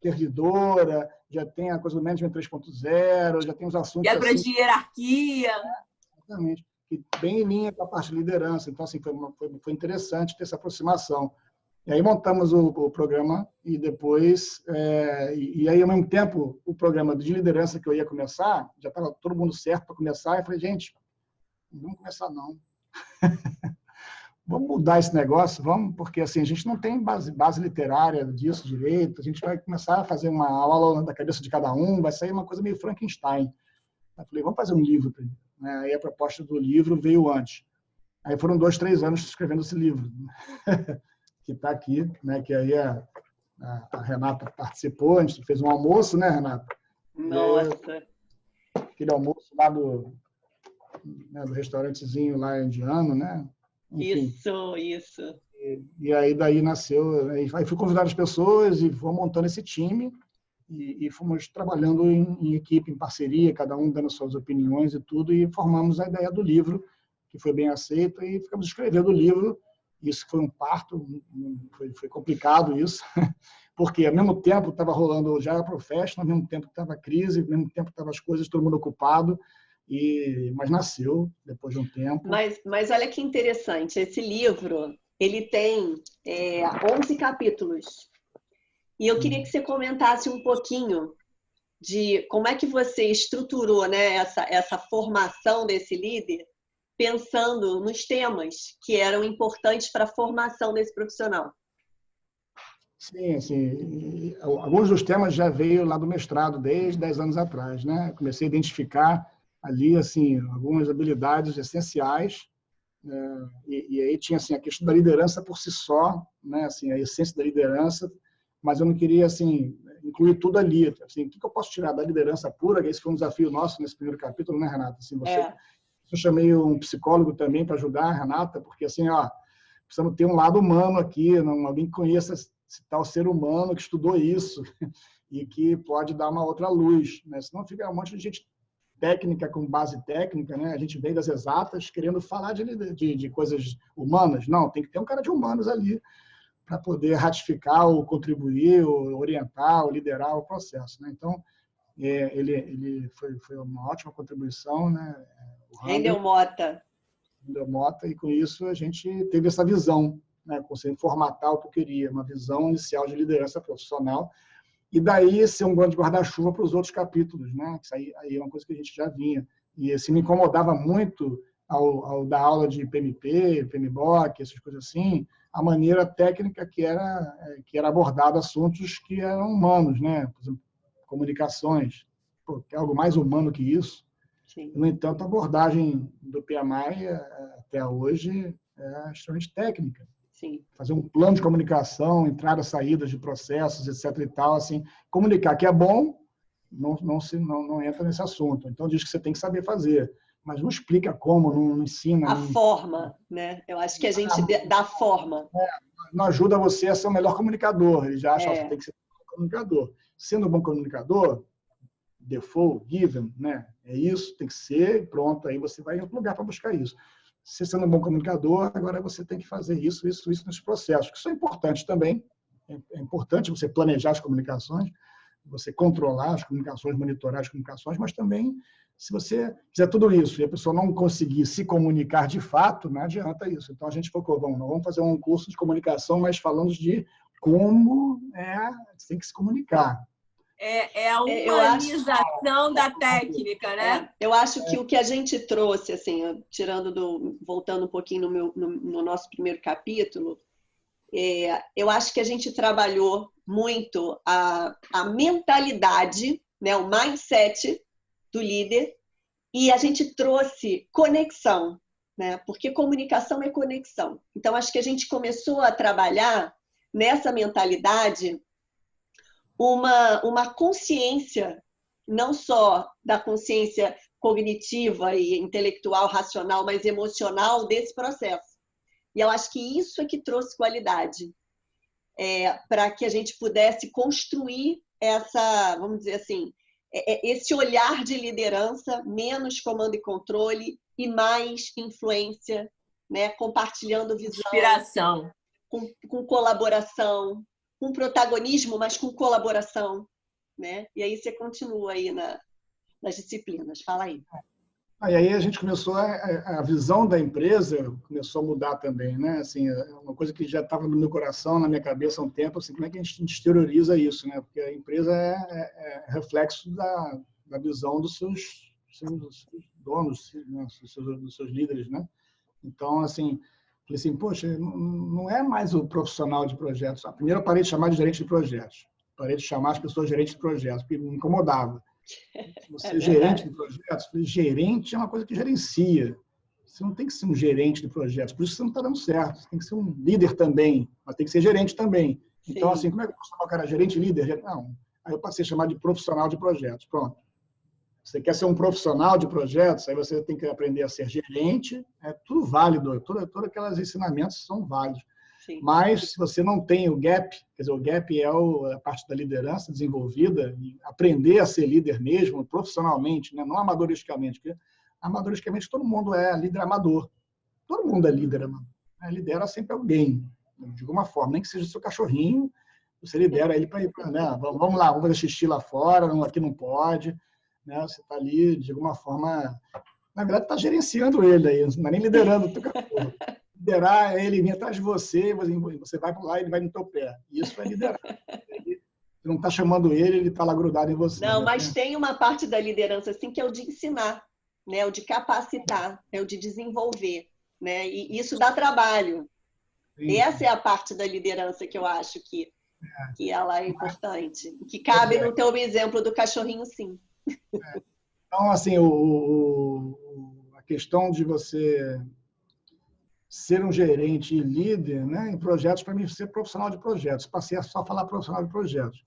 servidora, já tem a coisa do Management 3.0, já tem os assuntos quebra assim, de hierarquia. Exatamente. Que bem em linha com a parte de liderança. Então, assim, foi interessante ter essa aproximação. E aí montamos o programa e depois, e aí ao mesmo tempo, o programa de liderança que eu ia começar, já estava todo mundo certo para começar, e eu falei, gente, não vamos começar não. Vamos mudar esse negócio, vamos, porque assim, a gente não tem base literária disso direito, a gente vai começar a fazer uma aula da cabeça de cada um, vai sair uma coisa meio Frankenstein. Eu falei, vamos fazer um livro primeiro. Aí a proposta do livro veio antes. Aí foram 2, 3 anos escrevendo esse livro. Que está aqui, né? Que aí a Renata participou, a gente fez um almoço, né, Renata? Nossa! Aquele almoço lá do restaurantezinho lá indiano, né? Enfim. Isso. E aí daí nasceu, aí fui convidar as pessoas e fomos montando esse time e fomos trabalhando em equipe, em parceria, cada um dando suas opiniões e tudo, e formamos a ideia do livro, que foi bem aceito, e ficamos escrevendo o livro. Isso foi um parto, foi complicado isso, porque ao mesmo tempo estava rolando já a Professional, ao mesmo tempo estava a crise, ao mesmo tempo estava as coisas, todo mundo ocupado, mas nasceu depois de um tempo. Mas olha que interessante, esse livro, ele tem 11 capítulos. E eu queria que você comentasse um pouquinho de como é que você estruturou, né, essa formação desse líder, pensando nos temas que eram importantes para a formação desse profissional. Sim, assim, alguns dos temas já veio lá do mestrado, desde 10 anos atrás, né? Comecei a identificar ali, assim, algumas habilidades essenciais, né? E aí tinha, assim, a questão da liderança por si só, né? Assim, a essência da liderança, mas eu não queria, assim, incluir tudo ali. Assim, o que eu posso tirar da liderança pura? Esse foi um desafio nosso nesse primeiro capítulo, né, Renata? Assim, eu chamei um psicólogo também para ajudar a Renata, porque assim, precisamos ter um lado humano aqui, alguém que conheça esse tal ser humano que estudou isso e que pode dar uma outra luz, né? Senão fica um monte de gente técnica com base técnica, né? A gente vem das exatas querendo falar de coisas humanas. Não, tem que ter um cara de humanos ali para poder ratificar ou contribuir, ou orientar, ou liderar o processo, né? Então, ele foi uma ótima contribuição, né? Rendeu Mota, e com isso a gente teve essa visão, né? Consegui formatar o que eu queria, uma visão inicial de liderança profissional, e daí ser um grande guarda-chuva para os outros capítulos, né? Isso aí é uma coisa que a gente já vinha. E assim, me incomodava muito ao dar aula de PMP, PMBOK, essas coisas assim, a maneira técnica que era abordado assuntos que eram humanos, né? Por exemplo, comunicações. Pô, é algo mais humano que isso. Sim. No entanto, a abordagem do PMI até hoje é extremamente técnica. Sim. Fazer um plano de comunicação, entradas, saídas de processos, etc. e tal, assim, comunicar que é bom, não entra nesse assunto. Então diz que você tem que saber fazer, mas não explica como, não ensina. A forma, né? Eu acho que a gente dá forma. Não ajuda você a ser o melhor comunicador. Ele já acha que você tem que ser um bom comunicador. Sendo um bom comunicador, default, given, né? É isso, tem que ser, pronto, aí você vai em outro lugar para buscar isso. Você sendo um bom comunicador, agora você tem que fazer isso nesses processos, que são importantes também. É importante você planejar as comunicações, você controlar as comunicações, monitorar as comunicações, mas também, se você fizer tudo isso e a pessoa não conseguir se comunicar de fato, não adianta isso. Então, a gente focou, vamos fazer um curso de comunicação, mas falando de como você tem que se comunicar. É a humanização da técnica, né? Eu acho que o que a gente trouxe, assim, voltando um pouquinho no nosso primeiro capítulo, eu acho que a gente trabalhou muito a mentalidade, né, o mindset do líder, e a gente trouxe conexão, né? Porque comunicação é conexão. Então, acho que a gente começou a trabalhar nessa mentalidade uma consciência, não só da consciência cognitiva e intelectual, racional, mas emocional desse processo. E eu acho que isso é que trouxe qualidade, para que a gente pudesse construir vamos dizer assim, esse olhar de liderança, menos comando e controle e mais influência, né? Compartilhando visão, inspiração, com colaboração, com protagonismo, mas com colaboração, né? E aí você continua aí nas disciplinas. Fala aí. E aí a gente começou, a visão da empresa começou a mudar também, né? Assim, uma coisa que já estava no meu coração, na minha cabeça há um tempo, assim, como é que a gente exterioriza isso, né? Porque a empresa é reflexo da visão dos seus donos, né? dos seus líderes, né? Então, assim, falei assim, poxa, não é mais o profissional de projetos. Primeiro eu parei de chamar de gerente de projetos. Parei de chamar as pessoas de gerente de projetos, porque me incomodava. Você gerente de projetos, gerente é uma coisa que gerencia. Você não tem que ser um gerente de projetos, por isso você não está dando certo. Você tem que ser um líder também, mas tem que ser gerente também. Sim. Então, assim, como é que eu posso chamar o cara gerente, líder? Não. Aí eu passei a chamar de profissional de projetos. Pronto. Você quer ser um profissional de projetos, aí você tem que aprender a ser gerente. É tudo válido, todos aqueles ensinamentos são válidos. Sim. Mas se você não tem o gap, quer dizer, o gap é a parte da liderança desenvolvida, e aprender a ser líder mesmo, profissionalmente, né? Não amadoristicamente, porque amadoristicamente todo mundo é líder amador. Todo mundo é líder amador. Lidera sempre alguém, de alguma forma, nem que seja o seu cachorrinho, você lidera ele para ir para, né? Vamos lá, vamos fazer xixi lá fora, aqui não pode, né? Você está ali, de alguma forma, na verdade, está gerenciando ele aí, não está nem liderando o teu cachorro. Liderar é ele vir atrás de você, você vai para lá e ele vai no teu pé. Isso é liderar. Você não está chamando ele está lá grudado em você. Não, né? Mas tem uma parte da liderança assim que é o de ensinar, né? O de capacitar, o de desenvolver, né? E isso dá trabalho. Sim. Essa é a parte da liderança que eu acho que ela é importante. Que cabe no teu exemplo do cachorrinho, sim. Então, assim, a questão de você ser um gerente e líder, né, em projetos, para mim, ser profissional de projetos. Passei a só falar profissional de projetos.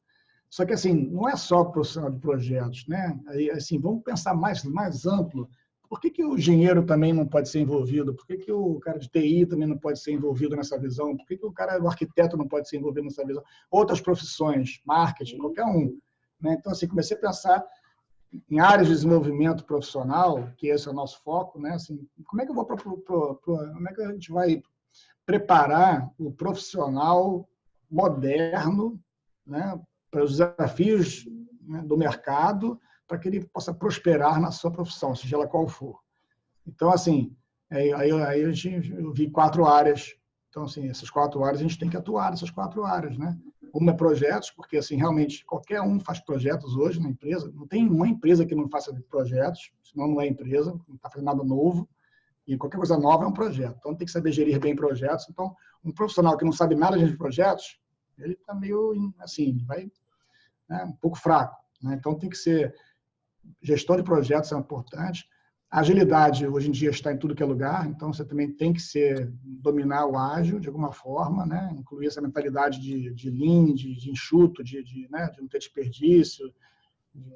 Só que, assim, não é só profissional de projetos, né? Aí, assim, vamos pensar mais amplo. Por que o engenheiro também não pode ser envolvido? Por que o cara de TI também não pode ser envolvido nessa visão? Por que o cara do arquiteto não pode ser envolvido nessa visão? Outras profissões, marketing, qualquer um. Né? Então, assim, comecei a pensar em áreas de desenvolvimento profissional, que esse é o nosso foco, né? Assim, como é que como é que a gente vai preparar o profissional moderno, né, para os desafios, né, do mercado, para que ele possa prosperar na sua profissão, seja ela qual for. Então, assim, aí eu vi 4 áreas. Então, assim, essas 4 áreas, a gente tem que atuar nessas 4 áreas, né? Uma é projetos, porque, assim, realmente, qualquer um faz projetos hoje na empresa. Não tem uma empresa que não faça projetos, senão não é empresa, não está fazendo nada novo. E qualquer coisa nova é um projeto. Então, tem que saber gerir bem projetos. Então, um profissional que não sabe nada de projetos, ele está meio, assim, vai, né, um pouco fraco, né? Então, tem que ser... Gestão de projetos é importante. A agilidade, hoje em dia, está em tudo que é lugar. Então, você também tem que dominar o ágil, de alguma forma, né? Incluir essa mentalidade de lean, de enxuto, né? De não ter desperdício,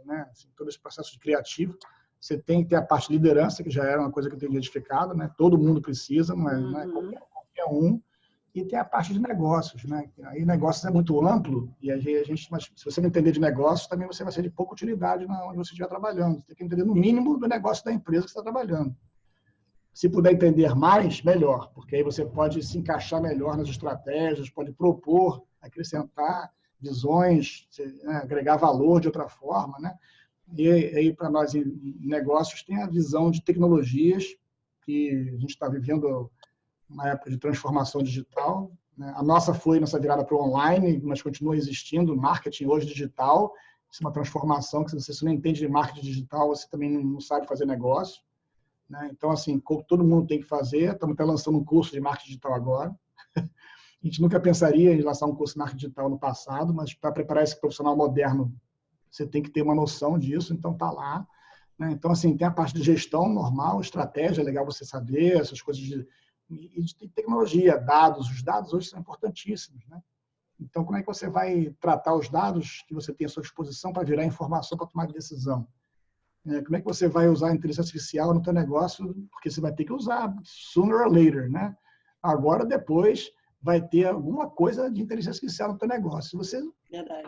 né? Assim, todo esse processo de criativo. Você tem que ter a parte de liderança, que já era uma coisa que eu tenho identificado, né? Todo mundo precisa, não é qualquer um. E tem a parte de negócios, né? Aí negócios é muito amplo, e mas se você não entender de negócios, também você vai ser de pouca utilidade onde você estiver trabalhando. Você tem que entender no mínimo do negócio da empresa que você está trabalhando. Se puder entender mais, melhor, porque aí você pode se encaixar melhor nas estratégias, pode propor, acrescentar visões, né? Agregar valor de outra forma, né? E aí, para nós em negócios, tem a visão de tecnologias, que a gente está vivendo uma época de transformação digital, né? A nossa virada para o online, mas continua existindo. Marketing hoje digital, isso é uma transformação que, se você não entende de marketing digital, você também não sabe fazer negócio, né? Então, assim, todo mundo tem que fazer. Estamos até lançando um curso de marketing digital agora. A gente nunca pensaria em lançar um curso de marketing digital no passado, mas para preparar esse profissional moderno, você tem que ter uma noção disso, então está lá, né? Então, assim, tem a parte de gestão normal, estratégia, é legal você saber, essas coisas de tecnologia, dados. Os dados hoje são importantíssimos, né? Então, como é que você vai tratar os dados que você tem à sua disposição para virar informação para tomar decisão? Como é que você vai usar a inteligência artificial no teu negócio? Porque você vai ter que usar, sooner or later, né? Agora, depois, vai ter alguma coisa de inteligência artificial no teu negócio. Se você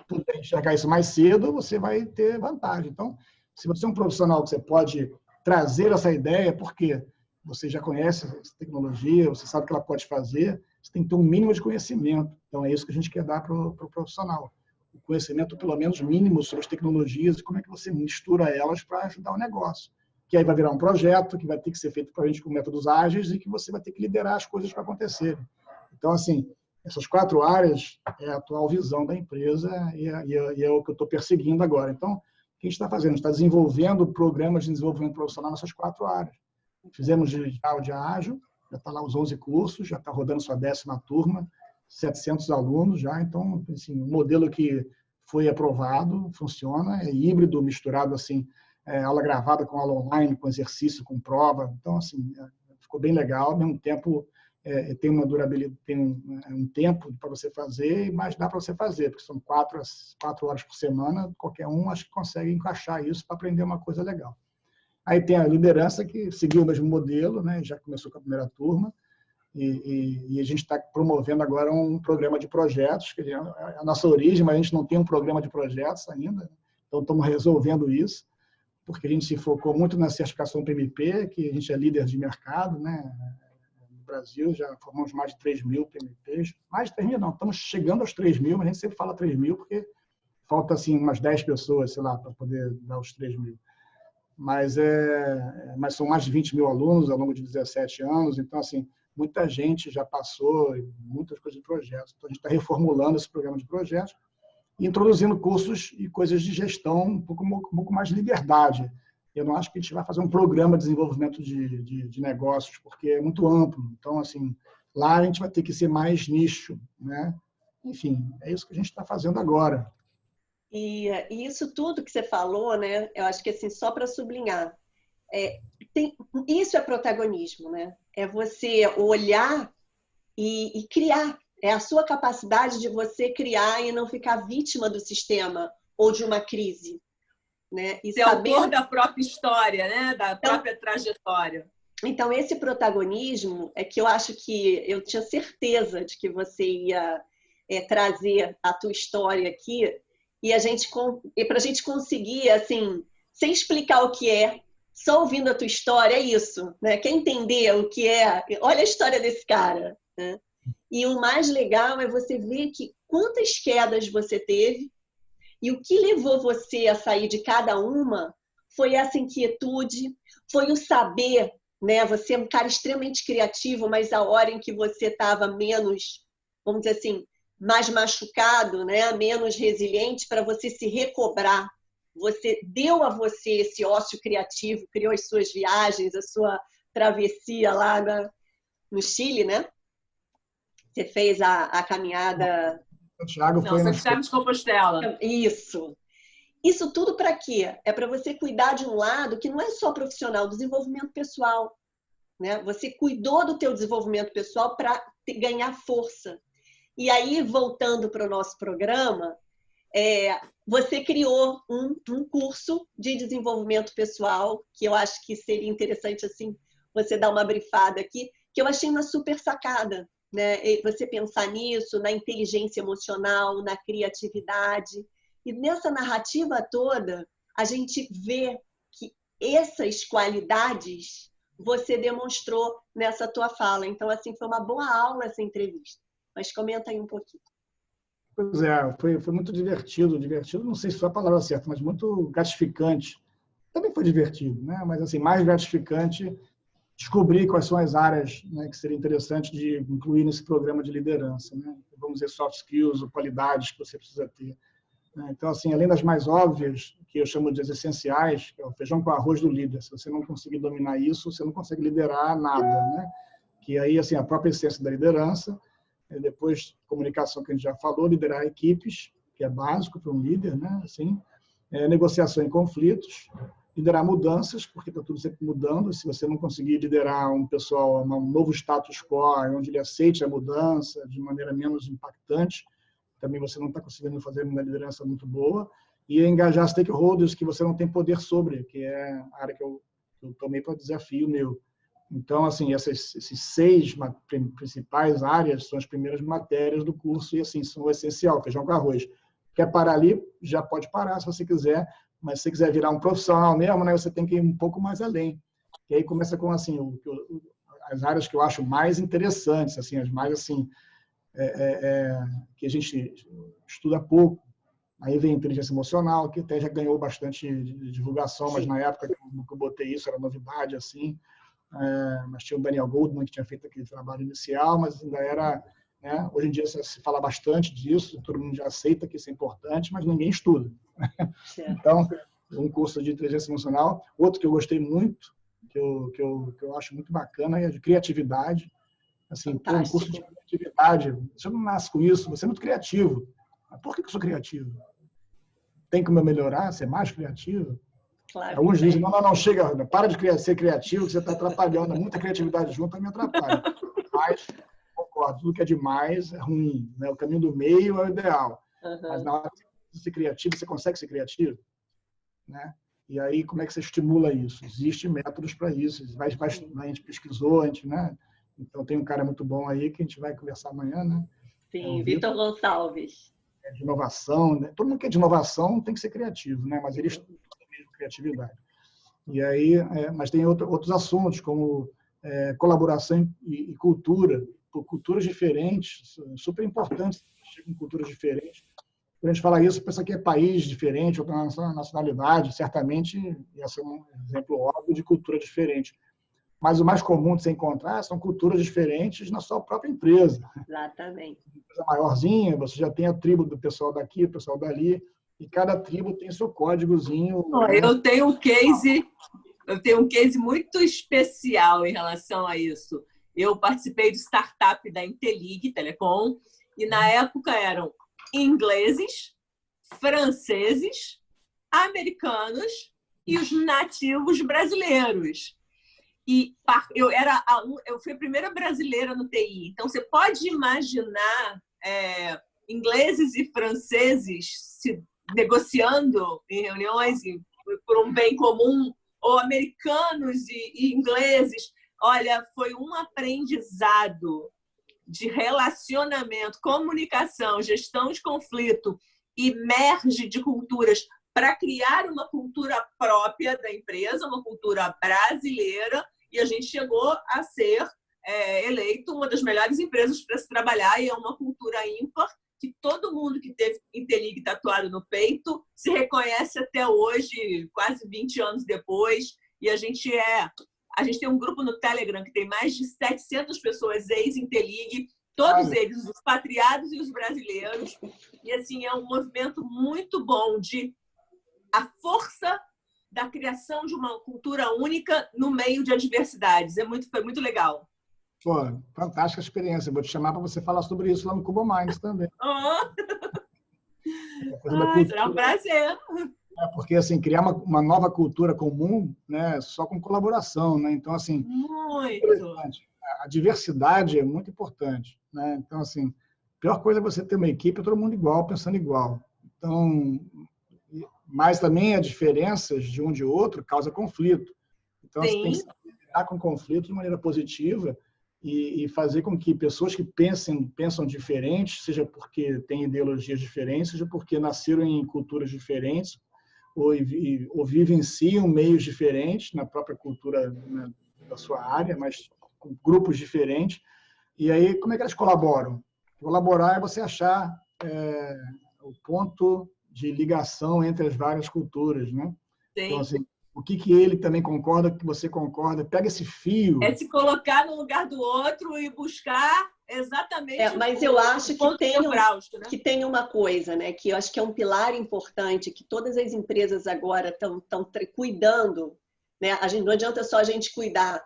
puder enxergar isso mais cedo, você vai ter vantagem. Então, se você é um profissional que você pode trazer essa ideia, porque você já conhece essa tecnologia, você sabe o que ela pode fazer, você tem que ter um mínimo de conhecimento. Então, é isso que a gente quer dar para o profissional. O conhecimento, pelo menos, mínimo sobre as tecnologias e como é que você mistura elas para ajudar o negócio. Que aí vai virar um projeto que vai ter que ser feito para a gente com métodos ágeis e que você vai ter que liderar as coisas para acontecerem. Então, assim, essas 4 áreas é a atual visão da empresa e é o que eu estou perseguindo agora. Então, o que a gente está fazendo? A gente está desenvolvendo programas de desenvolvimento profissional nessas 4 áreas. Fizemos de ágil, já está lá os 11 cursos, já está rodando sua 10ª turma, 700 alunos já. Então, assim, um modelo que foi aprovado, funciona, é híbrido, misturado, assim, aula gravada com aula online, com exercício, com prova. Então, assim, ficou bem legal. Ao mesmo tempo, tem uma durabilidade, tem um tempo para você fazer, mas dá para você fazer, porque são 4 horas por semana, qualquer um acho que consegue encaixar isso para aprender uma coisa legal. Aí tem a liderança, que seguiu o mesmo modelo, né? Já começou com a primeira turma, e a gente está promovendo agora um programa de projetos, que é a nossa origem, mas a gente não tem um programa de projetos ainda, então estamos resolvendo isso, porque a gente se focou muito na certificação PMP, que a gente é líder de mercado, né? No Brasil, já formamos mais de 3.000 PMPs, mais de 3.000 não, estamos chegando aos 3.000, mas a gente sempre fala 3.000, porque falta assim, umas 10 pessoas, sei lá, para poder dar os 3.000. Mas são mais de 20.000 alunos ao longo de 17 anos, então, assim, muita gente já passou, muitas coisas de projetos. Então, a gente está reformulando esse programa de projetos e introduzindo cursos e coisas de gestão, um pouco mais de liberdade. Eu não acho que a gente vai fazer um programa de desenvolvimento de negócios, porque é muito amplo. Então, assim, lá a gente vai ter que ser mais nicho, né? Enfim, é isso que a gente está fazendo agora. E isso tudo que você falou, né? Eu acho que, assim, só para sublinhar, isso é protagonismo, né? É você olhar e criar. É a sua capacidade de você criar e não ficar vítima do sistema ou de uma crise, né? E ser autor da própria história, né? Da própria trajetória. Então, esse protagonismo é que eu acho que eu tinha certeza de que você ia trazer a tua história aqui, e para a gente conseguir, assim, sem explicar o que é, só ouvindo a tua história, é isso, né? Quer entender o que é? Olha a história desse cara, né? E o mais legal é você ver que quantas quedas você teve e o que levou você a sair de cada uma foi essa inquietude, foi o saber, né? Você é um cara extremamente criativo, mas a hora em que você estava menos, vamos dizer assim, mais machucado, né? Menos resiliente, para você se recobrar. Você deu a você esse ócio criativo, criou as suas viagens, a sua travessia lá no Chile, né? Você fez a caminhada... Santiago foi Santiago de Compostela. Isso. Isso tudo para quê? É para você cuidar de um lado que não é só profissional, desenvolvimento pessoal, né? Você cuidou do teu desenvolvimento pessoal para ganhar força. E aí, voltando para o nosso programa, você criou um curso de desenvolvimento pessoal, que eu acho que seria interessante assim você dar uma brifada aqui, que eu achei uma super sacada, né? Você pensar nisso, na inteligência emocional, na criatividade. E nessa narrativa toda, a gente vê que essas qualidades você demonstrou nessa tua fala. Então, assim, foi uma boa aula essa entrevista. Mas comenta aí um pouquinho. Pois é, foi muito divertido. Divertido, não sei se foi a palavra certa, mas muito gratificante. Também foi divertido, né? Mas assim, mais gratificante descobrir quais são as áreas, né, que seria interessante de incluir nesse programa de liderança, né? Vamos dizer, soft skills, ou qualidades que você precisa ter. Então, assim, além das mais óbvias, que eu chamo de as essenciais, que é o feijão com arroz do líder. Se você não conseguir dominar isso, você não consegue liderar nada, né? Que aí, assim, a própria essência da liderança, depois comunicação que a gente já falou, liderar equipes, que é básico para um líder, né? Assim, negociação em conflitos, liderar mudanças, porque está tudo sempre mudando. Se você não conseguir liderar um pessoal, um novo status quo, onde ele aceite a mudança de maneira menos impactante, também você não está conseguindo fazer uma liderança muito boa. E engajar stakeholders que você não tem poder sobre, que é a área que eu tomei para desafio meu. Então, assim, esses 6 principais áreas são as primeiras matérias do curso e, assim, são o essencial, feijão com arroz. Quer parar ali, já pode parar se você quiser, mas se você quiser virar um profissional mesmo, né, você tem que ir um pouco mais além. E aí começa com, assim, as áreas que eu acho mais interessantes, assim, as mais, assim, que a gente estuda pouco. Aí vem a inteligência emocional, que até já ganhou bastante divulgação, Sim. Mas na época que eu botei isso era novidade, assim. Mas tinha o Daniel Goldman, que tinha feito aquele trabalho inicial, mas ainda era... Né? Hoje em dia se fala bastante disso, todo mundo já aceita que isso é importante, mas ninguém estuda. Certo. Então, um curso de inteligência emocional. Outro que eu gostei muito, que eu acho muito bacana, é de criatividade. Assim, um curso de criatividade. Você não nasce com isso, você é muito criativo. Mas por que eu sou criativo? Tem como eu melhorar, ser mais criativo? Claro. Alguns dizem, não, chega, para de ser criativo, que você está atrapalhando. Muita criatividade junto me atrapalha. Mas, concordo, tudo que é demais é ruim. Né? O caminho do meio é o ideal. Mas na hora de ser criativo, você consegue ser criativo? Né? E aí, como é que você estimula isso? Existem métodos para isso. A gente pesquisou, né? Então, tem um cara muito bom aí que a gente vai conversar amanhã, né? Sim, Vitor Gonçalves. De inovação, né? Todo mundo que é de inovação tem que ser criativo, né? Mas eles têm criatividade. E aí, mas tem outros assuntos, como colaboração e cultura, culturas diferentes, super importantes, com culturas diferentes. Quando a gente fala isso, pensa que é país diferente, outra nacionalidade, certamente ia ser um exemplo óbvio de cultura diferente. Mas o mais comum de se encontrar são culturas diferentes na sua própria empresa. Exatamente. Uma empresa maiorzinha, você já tem a tribo do pessoal daqui, do pessoal dali, e cada tribo tem seu códigozinho. Eu tenho um case muito especial em relação a isso. Eu participei do startup da Intelig Telecom, e na época eram ingleses, franceses, americanos e os nativos brasileiros. E eu fui a primeira brasileira no TI. Então, você pode imaginar ingleses e franceses se negociando em reuniões por um bem comum, ou americanos e ingleses. Olha, foi um aprendizado de relacionamento, comunicação, gestão de conflito e merge de culturas para criar uma cultura própria da empresa, uma cultura brasileira, e a gente chegou a ser eleito uma das melhores empresas para se trabalhar, e é uma cultura ímpar que todo mundo que teve Intelig tatuado no peito se reconhece até hoje, quase 20 anos depois, e a gente tem um grupo no Telegram que tem mais de 700 pessoas ex-Intelig, todos eles, os expatriados e os brasileiros, e assim, é um movimento muito bom de a força da criação de uma cultura única no meio de adversidades. Foi muito legal. Pô, fantástica experiência. Vou te chamar para você falar sobre isso lá no Cubo Minds também. Será um prazer. Porque, assim, criar uma nova cultura comum, né, só com colaboração, né? Então, assim, muito. A diversidade é muito importante, né? Então, assim, a pior coisa é você ter uma equipe, todo mundo igual, pensando igual. Então, mas também as diferenças de um de outro causa conflito. Então, você tem que lidar com conflito de maneira positiva e fazer com que pessoas que pensam diferentes, seja porque têm ideologias diferentes, seja porque nasceram em culturas diferentes, ou vivenciam meios diferentes na própria cultura, né, da sua área, mas com grupos diferentes. E aí, como é que elas colaboram? Colaborar é você achar o ponto de ligação entre as várias culturas, né? Sim. Então, assim, o que ele também concorda, o que você concorda, pega esse fio. É se colocar no lugar do outro e buscar exatamente mas eu acho que tem uma coisa, né, que eu acho que é um pilar importante, que todas as empresas agora estão cuidando, né? Não adianta só a gente cuidar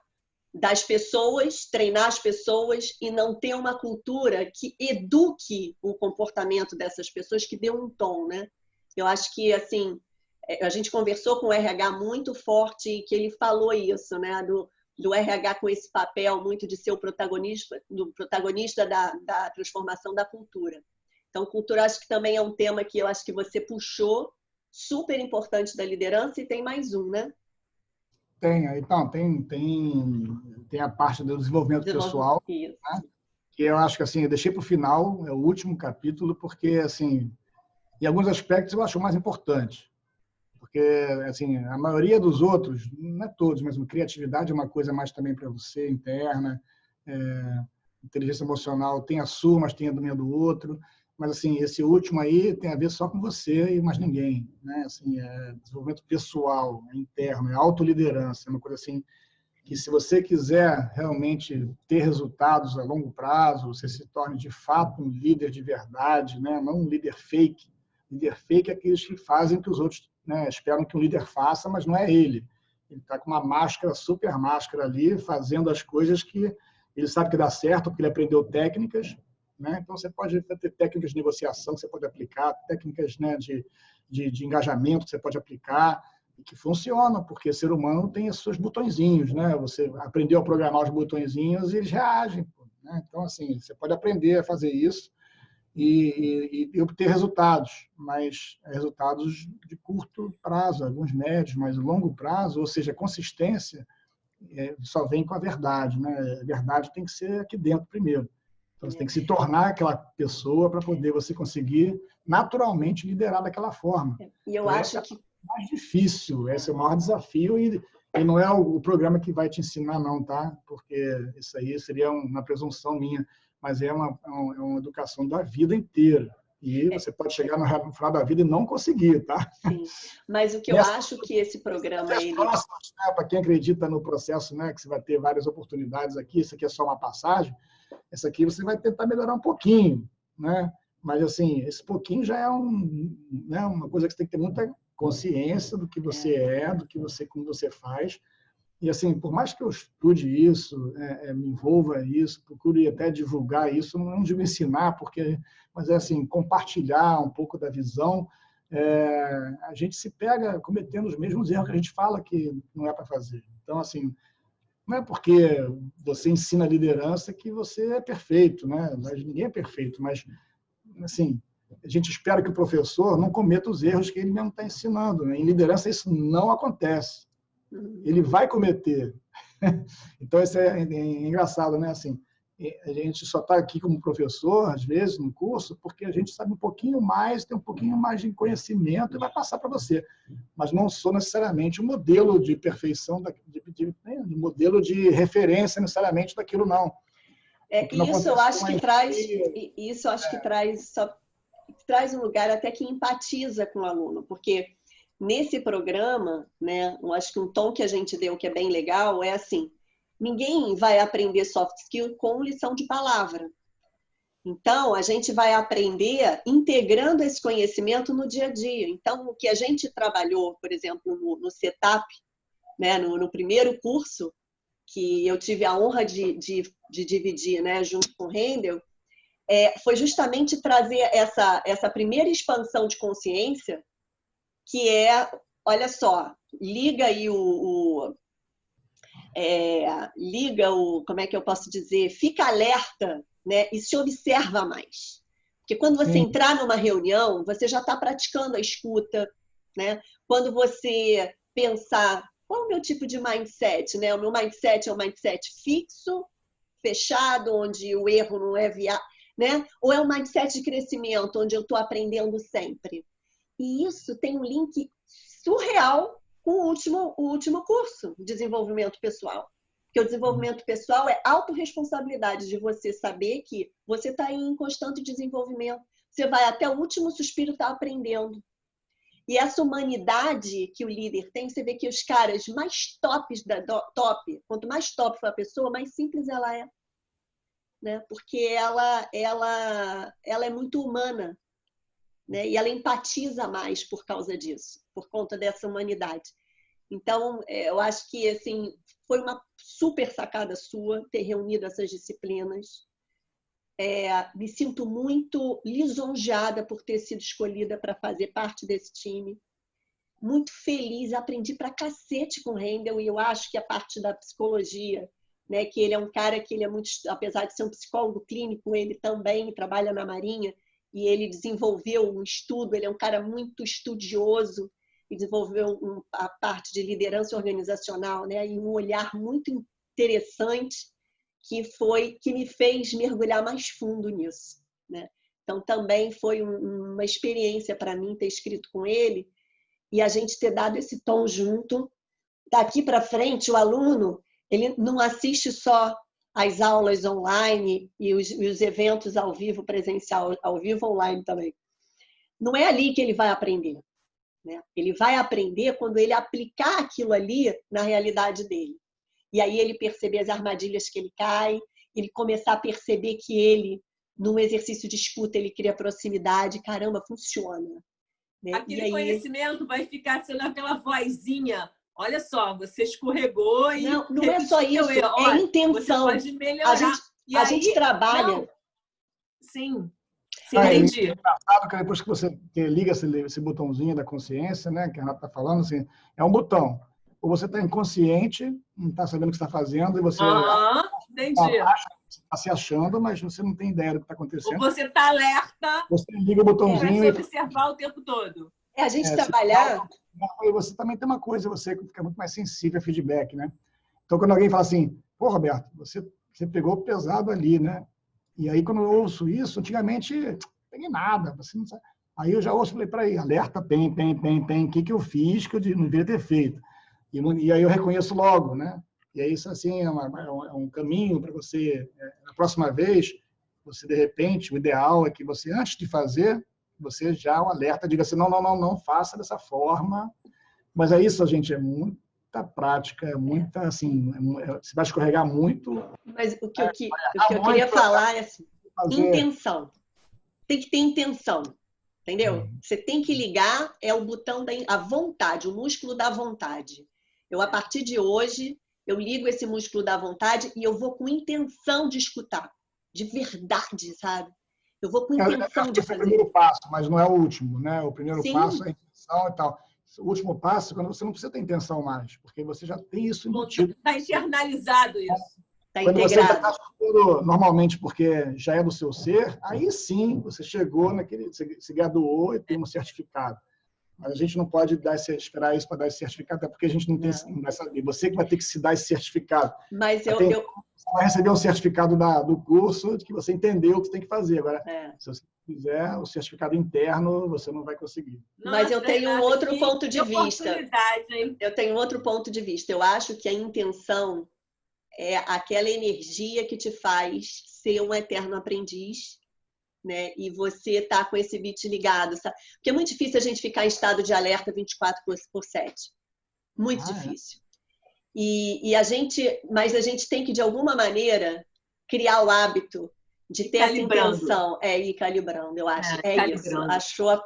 das pessoas, treinar as pessoas e não ter uma cultura que eduque o comportamento dessas pessoas, que dê um tom, né? Eu acho que, assim, a gente conversou com o RH muito forte e que ele falou isso, né? Do RH com esse papel muito de ser o protagonista da transformação da cultura. Então, cultura acho que também é um tema que eu acho que você puxou, super importante da liderança, e tem mais um, né? Então, tem a parte do desenvolvimento pessoal, né? Que eu acho que, assim, eu deixei para o final, é o último capítulo, porque, assim, em alguns aspectos eu acho o mais importante. Porque, assim, a maioria dos outros, não é todos, mas criatividade é uma coisa mais também para você, interna, inteligência emocional tem a sua, mas tem a do outro. Mas, assim, esse último aí tem a ver só com você e mais ninguém, né? Assim, desenvolvimento pessoal, interno, autoliderança, é uma coisa assim que, se você quiser realmente ter resultados a longo prazo, você se torne de fato um líder de verdade, né? Não um líder fake. Líder fake é aqueles que fazem o que os outros, né, esperam que um líder faça, mas não é ele. Ele está com uma máscara, super máscara ali, fazendo as coisas que ele sabe que dá certo, porque ele aprendeu técnicas, né? Então, você pode ter técnicas de negociação que você pode aplicar, técnicas, né, de engajamento que você pode aplicar, e que funcionam, porque o ser humano tem os seus botõezinhos, né? Você aprendeu a programar os botõezinhos e eles reagem, né? Então, assim, você pode aprender a fazer isso e obter resultados, mas resultados de curto prazo, alguns médios, mas longo prazo, ou seja, consistência, só vem com a verdade, né? A verdade tem que ser aqui dentro primeiro. Então, você tem que se tornar aquela pessoa para poder você conseguir naturalmente liderar daquela forma. E eu acho que mais difícil, esse é o maior desafio, e não é o programa que vai te ensinar, não, tá? Porque isso aí seria uma presunção minha, mas é uma educação da vida inteira. E você pode chegar no final da vida e não conseguir, tá? Sim. Mas o que eu acho que esse programa... Para quem acredita no processo, né, que você vai ter várias oportunidades aqui, isso aqui é só uma passagem, essa aqui você vai tentar melhorar um pouquinho, né? Mas, assim, esse pouquinho já é né, uma coisa que você tem que ter muita consciência do que você como você faz. E, assim, por mais que eu estude isso, me envolva nisso, procure até divulgar isso, não digo ensinar, mas é assim, compartilhar um pouco da visão, a gente se pega cometendo os mesmos erros que a gente fala que não é para fazer. Então, assim, não é porque você ensina liderança que você é perfeito, né? Ninguém é perfeito, mas, assim, a gente espera que o professor não cometa os erros que ele mesmo está ensinando, né? Em liderança isso não acontece. Ele vai cometer. Então, isso é engraçado, né? Assim, a gente só está aqui como professor, às vezes, no curso, porque a gente sabe um pouquinho mais, tem um pouquinho mais de conhecimento e vai passar para você. Mas não sou necessariamente um modelo de perfeição, um modelo de referência necessariamente daquilo, não. Isso eu acho que traz um lugar até que empatiza com o aluno, porque nesse programa, né, eu acho que um tom que a gente deu que é bem legal é assim: ninguém vai aprender soft skill com lição de palavra. Então, a gente vai aprender integrando esse conhecimento no dia a dia. Então, o que a gente trabalhou, por exemplo, no setup, né, no primeiro curso, que eu tive a honra de dividir, né, junto com o Rendel, foi justamente trazer essa primeira expansão de consciência, que olha só, liga aí como é que eu posso dizer, fica alerta, né, e se observa mais. Porque quando você entrar numa reunião, você já está praticando a escuta, né? Quando você pensar, qual é o meu tipo de mindset, né? O meu mindset é um mindset fixo, fechado, onde o erro não é viável, né? Ou é um mindset de crescimento, onde eu estou aprendendo sempre. E isso tem um link surreal com o último curso, desenvolvimento pessoal. Porque o desenvolvimento pessoal é autorresponsabilidade de você saber que você está em constante desenvolvimento. Você vai até o último suspiro estar aprendendo. E essa humanidade que o líder tem, você vê que os caras mais tops top, quanto mais top for a pessoa, mais simples ela é. Né? Porque ela é muito humana. Né? E ela empatiza mais por causa disso, por conta dessa humanidade. Então, eu acho que assim, foi uma super sacada sua ter reunido essas disciplinas. Me sinto muito lisonjeada por ter sido escolhida para fazer parte desse time. Muito feliz, aprendi pra cacete com o Rendel, e eu acho que a parte da psicologia, né, que ele é um cara que ele é muito, apesar de ser um psicólogo clínico, ele também trabalha na Marinha, e ele desenvolveu um estudo, ele é um cara muito estudioso, e desenvolveu a parte de liderança organizacional, né, e um olhar muito interessante que me fez mergulhar mais fundo nisso. Né? Então, também foi uma experiência para mim ter escrito com ele e a gente ter dado esse tom junto. Daqui para frente, o aluno ele não assiste só as aulas online e os eventos ao vivo, presencial, ao vivo online também. Não é ali que ele vai aprender. Né? Ele vai aprender quando ele aplicar aquilo ali na realidade dele. E aí ele perceber as armadilhas que ele cai, ele começar a perceber que ele, num exercício de escuta, ele cria proximidade. Caramba, funciona. Né? Aquele conhecimento vai ficar sendo aquela vozinha. Olha só, você escorregou e... Não é só isso, é intenção. Você pode melhorar. A gente trabalha... Não. Sim, entendi. É engraçado que depois que você liga esse botãozinho da consciência, né, que a Renata está falando, assim, é um botão. Ou você está inconsciente, não está sabendo o que está fazendo, e você entendi. acha que está se achando, mas você não tem ideia do que está acontecendo. Ou você está alerta. Você liga o botãozinho e observar o tempo todo. A gente trabalhar... Você também tem uma coisa, você fica muito mais sensível a feedback, né? Então, quando alguém fala assim, pô, Roberto, você pegou pesado ali, né? E aí, quando eu ouço isso, antigamente, não peguei nada. Você não sabe. Aí eu já ouço, falei, peraí, alerta, tem. O que eu fiz que eu não deveria ter feito? E aí eu reconheço logo, né? E aí isso, assim, é um caminho para você, na próxima vez, você, de repente, o ideal é que você, antes de fazer, você já o alerta, diga assim, não faça dessa forma. Mas é isso, gente, é muita prática, é muita, assim, você vai escorregar muito. Mas o que eu queria falar é assim, intenção. Tem que ter intenção, entendeu? Você tem que ligar, é o botão da vontade, o músculo da vontade. Eu, a partir de hoje, eu ligo esse músculo da vontade e eu vou com intenção de escutar, de verdade, sabe? Eu vou com intenção de fazer. É o primeiro passo, mas não é o último, né? O primeiro passo é a intenção e tal. O último passo é quando você não precisa ter intenção mais, porque você já tem isso embutido. Está internalizado isso. Está quando integrado. Você já está fazendo normalmente porque já é do seu ser, aí sim você chegou naquele, se graduou e tem um certificado. Mas a gente não pode esperar isso para dar esse certificado, até porque a gente não vai saber. Você que vai ter que se dar esse certificado. Mas você vai receber um certificado do curso de que você entendeu o que você tem que fazer. Agora, se você quiser o certificado interno, você não vai conseguir. Mas eu tenho um outro ponto de vista. Eu tenho outro ponto de vista. Eu acho que a intenção é aquela energia que te faz ser um eterno aprendiz. Né? E você tá com esse bit ligado, sabe? Porque é muito difícil a gente ficar em estado de alerta 24/7. Muito difícil. Mas a gente tem que, de alguma maneira, criar o hábito de ter essa intenção, ir calibrando, eu acho. Isso, achou a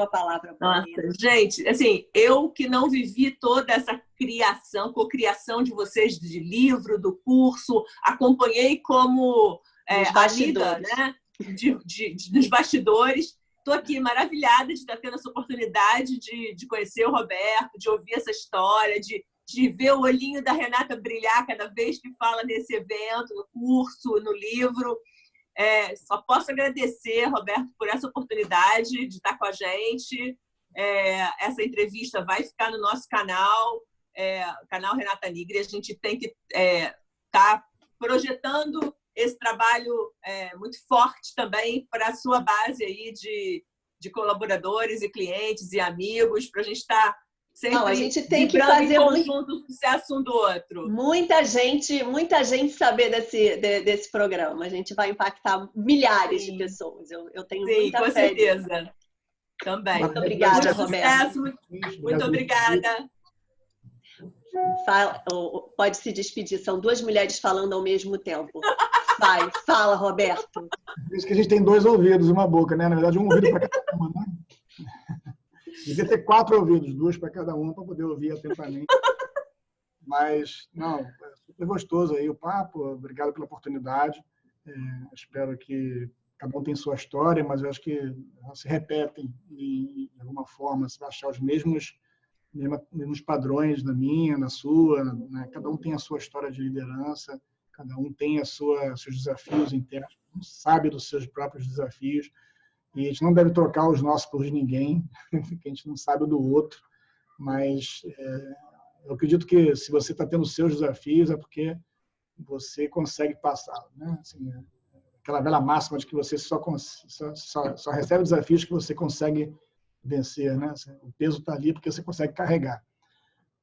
palavra boa. Nossa, gente, assim, eu que não vivi toda essa criação, cocriação de vocês de livro, do curso, acompanhei como amiga, né, dos bastidores. Estou aqui maravilhada de estar tendo essa oportunidade de conhecer o Roberto, de ouvir essa história, de ver o olhinho da Renata brilhar cada vez que fala nesse evento, no curso, no livro. Só posso agradecer, Roberto, por essa oportunidade de estar com a gente. Essa entrevista vai ficar no nosso canal, canal Renata Nigri. A gente tem que estar projetando esse trabalho muito forte também para a sua base aí de colaboradores e clientes e amigos, para a gente estar sempre a gente tem que fazer em conjunto o sucesso um do outro. Muita gente saber desse programa. A gente vai impactar milhares de pessoas. Eu tenho muita fé. Com certeza. Também. Muito obrigada, Roberto. Muito obrigada. Pode se despedir. São 2 mulheres falando ao mesmo tempo. Fala, Roberto. Por isso que a gente tem 2 ouvidos e uma boca, né? Na verdade, um ouvido para cada uma, né? Devia ter 4 ouvidos, 2 para cada um, para poder ouvir atentamente. Mas, não, é super gostoso aí o papo. Obrigado pela oportunidade. Espero que cada um tenha sua história, mas eu acho que elas se repetem de alguma forma. Você vai achar os mesmos padrões na minha, na sua, né? Cada um tem a sua história de liderança, cada um tem seus desafios internos, sabe dos seus próprios desafios, e a gente não deve trocar os nossos por ninguém, porque a gente não sabe do outro, mas eu acredito que se você está tendo os seus desafios é porque você consegue passar, né? Assim, aquela velha máxima de que você só recebe desafios que você consegue vencer, né? O peso está ali porque você consegue carregar.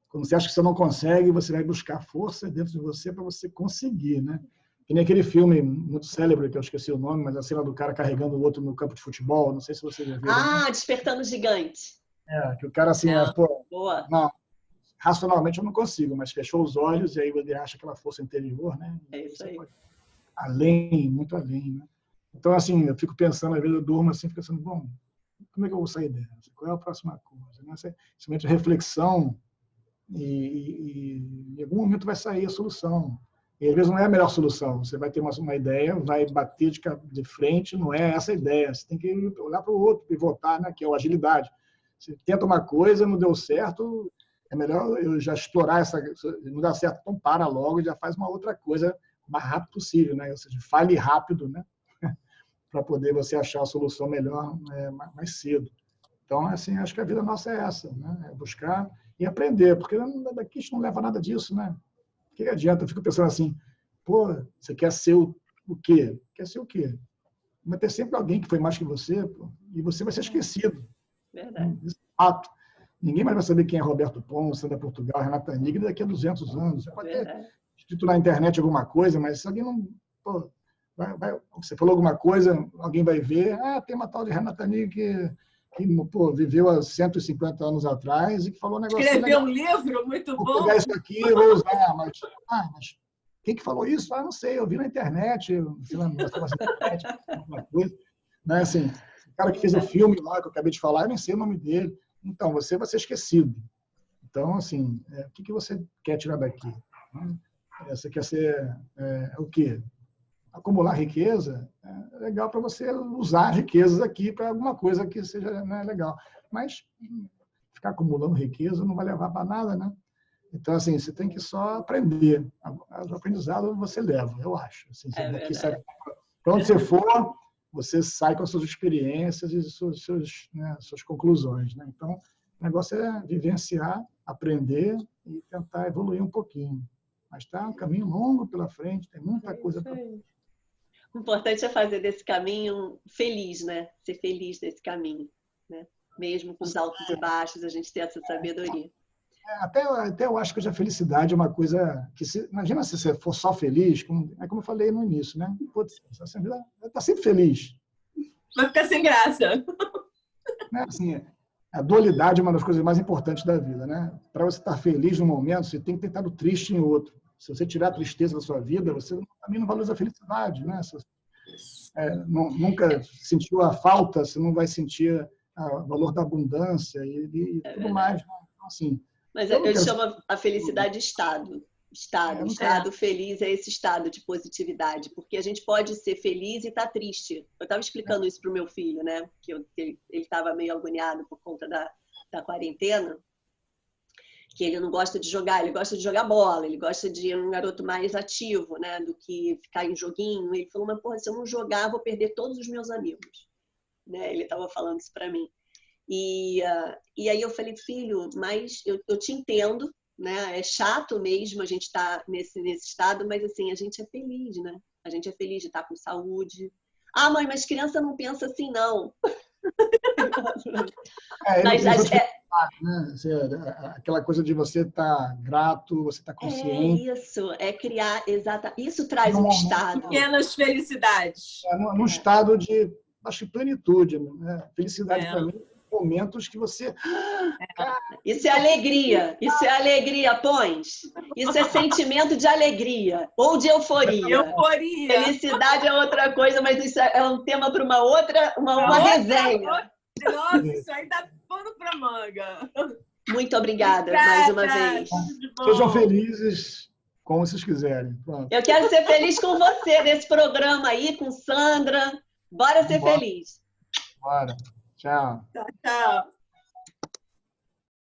Quando você acha que você não consegue, você vai buscar força dentro de você para você conseguir, né? Que nem aquele filme muito célebre, que eu esqueci o nome, mas a cena do cara carregando o outro no campo de futebol, não sei se você já viu. Né? Despertando o Gigante. Que o cara assim, boa. Não, racionalmente eu não consigo, mas fechou os olhos e aí ele acha aquela força interior, né? Isso aí. Além, muito além, né? Então, assim, eu fico pensando, às vezes eu durmo assim, fico pensando, bom, como é que eu vou sair dessa? Qual é a próxima coisa? Né? Esse momento de reflexão e em algum momento vai sair a solução. E às vezes não é a melhor solução. Você vai ter uma ideia, vai bater de frente, não é essa a ideia. Você tem que olhar para o outro e votar, né? Que é a agilidade. Você tenta uma coisa, não deu certo, é melhor eu já explorar essa... Não dá certo, então para logo e já faz uma outra coisa o mais rápido possível, né? Ou seja, fale rápido, né? Para poder você achar a solução melhor mais cedo. Então, assim, acho que a vida nossa é essa, né? É buscar e aprender, porque daqui a gente não leva nada disso, né? O que adianta? Eu fico pensando assim, pô, você quer ser o quê? Quer ser o quê? Vai ter sempre alguém que foi mais que você, pô, e você vai ser esquecido. Verdade. Isso é fato. Ninguém mais vai saber quem é Roberto Pons, Sandra Portugal, Renata Nigri daqui a 200 anos. Você pode ter escrito na internet alguma coisa, mas se alguém não... Pô, você falou alguma coisa, alguém vai ver, tem uma tal de Renata Nigri que viveu há 150 anos atrás e que falou um negócio... Escreveu um livro muito bom. Vou pegar isso aqui e vou usar, mas quem que falou isso? Não sei, eu vi na internet, sei lá, na internet, alguma coisa. Né? Assim, o cara que fez o filme lá, que eu acabei de falar, eu nem sei o nome dele. Então, você vai ser esquecido. Então, assim, o que você quer tirar daqui? Você quer ser o quê? Acumular riqueza? É legal para você usar riquezas aqui para alguma coisa que seja, né, legal. Mas ficar acumulando riqueza não vai levar para nada, né? Então, assim, você tem que só aprender. O aprendizado você leva, eu acho. Assim, para onde você for, você sai com as suas experiências e suas conclusões, né? Então, o negócio é vivenciar, aprender e tentar evoluir um pouquinho. Mas está um caminho longo pela frente, tem muita coisa para... O importante é fazer desse caminho feliz, né? Ser feliz nesse caminho, né? Mesmo com os altos e baixos, a gente ter essa sabedoria. Até eu acho que a felicidade é uma coisa que... imagina se você for só feliz, como eu falei no início, né? Putz, você está sempre feliz. Vai ficar sem graça. Né? Assim, a dualidade é uma das coisas mais importantes da vida, né? Para você estar feliz num momento, você tem que ter estado triste em outro. Se você tirar a tristeza da sua vida, você também não valoriza a felicidade, né? Nunca sentiu a falta, você não vai sentir o valor da abundância e tudo mais. Né? Então, assim, mas eu chamo a felicidade de estado. Estado feliz é esse estado de positividade, porque a gente pode ser feliz e estar triste. Eu estava explicando isso para o meu filho, né? Que ele estava meio agoniado por conta da quarentena, que ele não gosta de jogar, ele gosta de jogar bola, ele gosta de um garoto mais ativo, né? Do que ficar em joguinho. Ele falou, mas porra, se eu não jogar, vou perder todos os meus amigos. Né? Ele estava falando isso para mim. E aí eu falei, filho, mas eu te entendo, né? É chato mesmo a gente estar nesse estado, mas assim, a gente é feliz, né? A gente é feliz de estar com saúde. Ah, mãe, mas criança não pensa assim, não. Mas, né? Aquela coisa de você estar grato, você estar consciente. É criar, isso traz um estado. Pequenas felicidades. Num estado de, acho que plenitude, né? Felicidade para mim. Momentos que você... Isso é alegria, Pons. Isso é sentimento de alegria ou de euforia. Felicidade é outra coisa, mas isso é um tema para uma resenha. Nossa, isso aí dá pano para manga. Muito obrigada mais uma vez. Sejam felizes como vocês quiserem. Pronto. Eu quero ser feliz com você nesse programa aí, com Sandra. Bora ser feliz. Bora. Tchau. Tchau.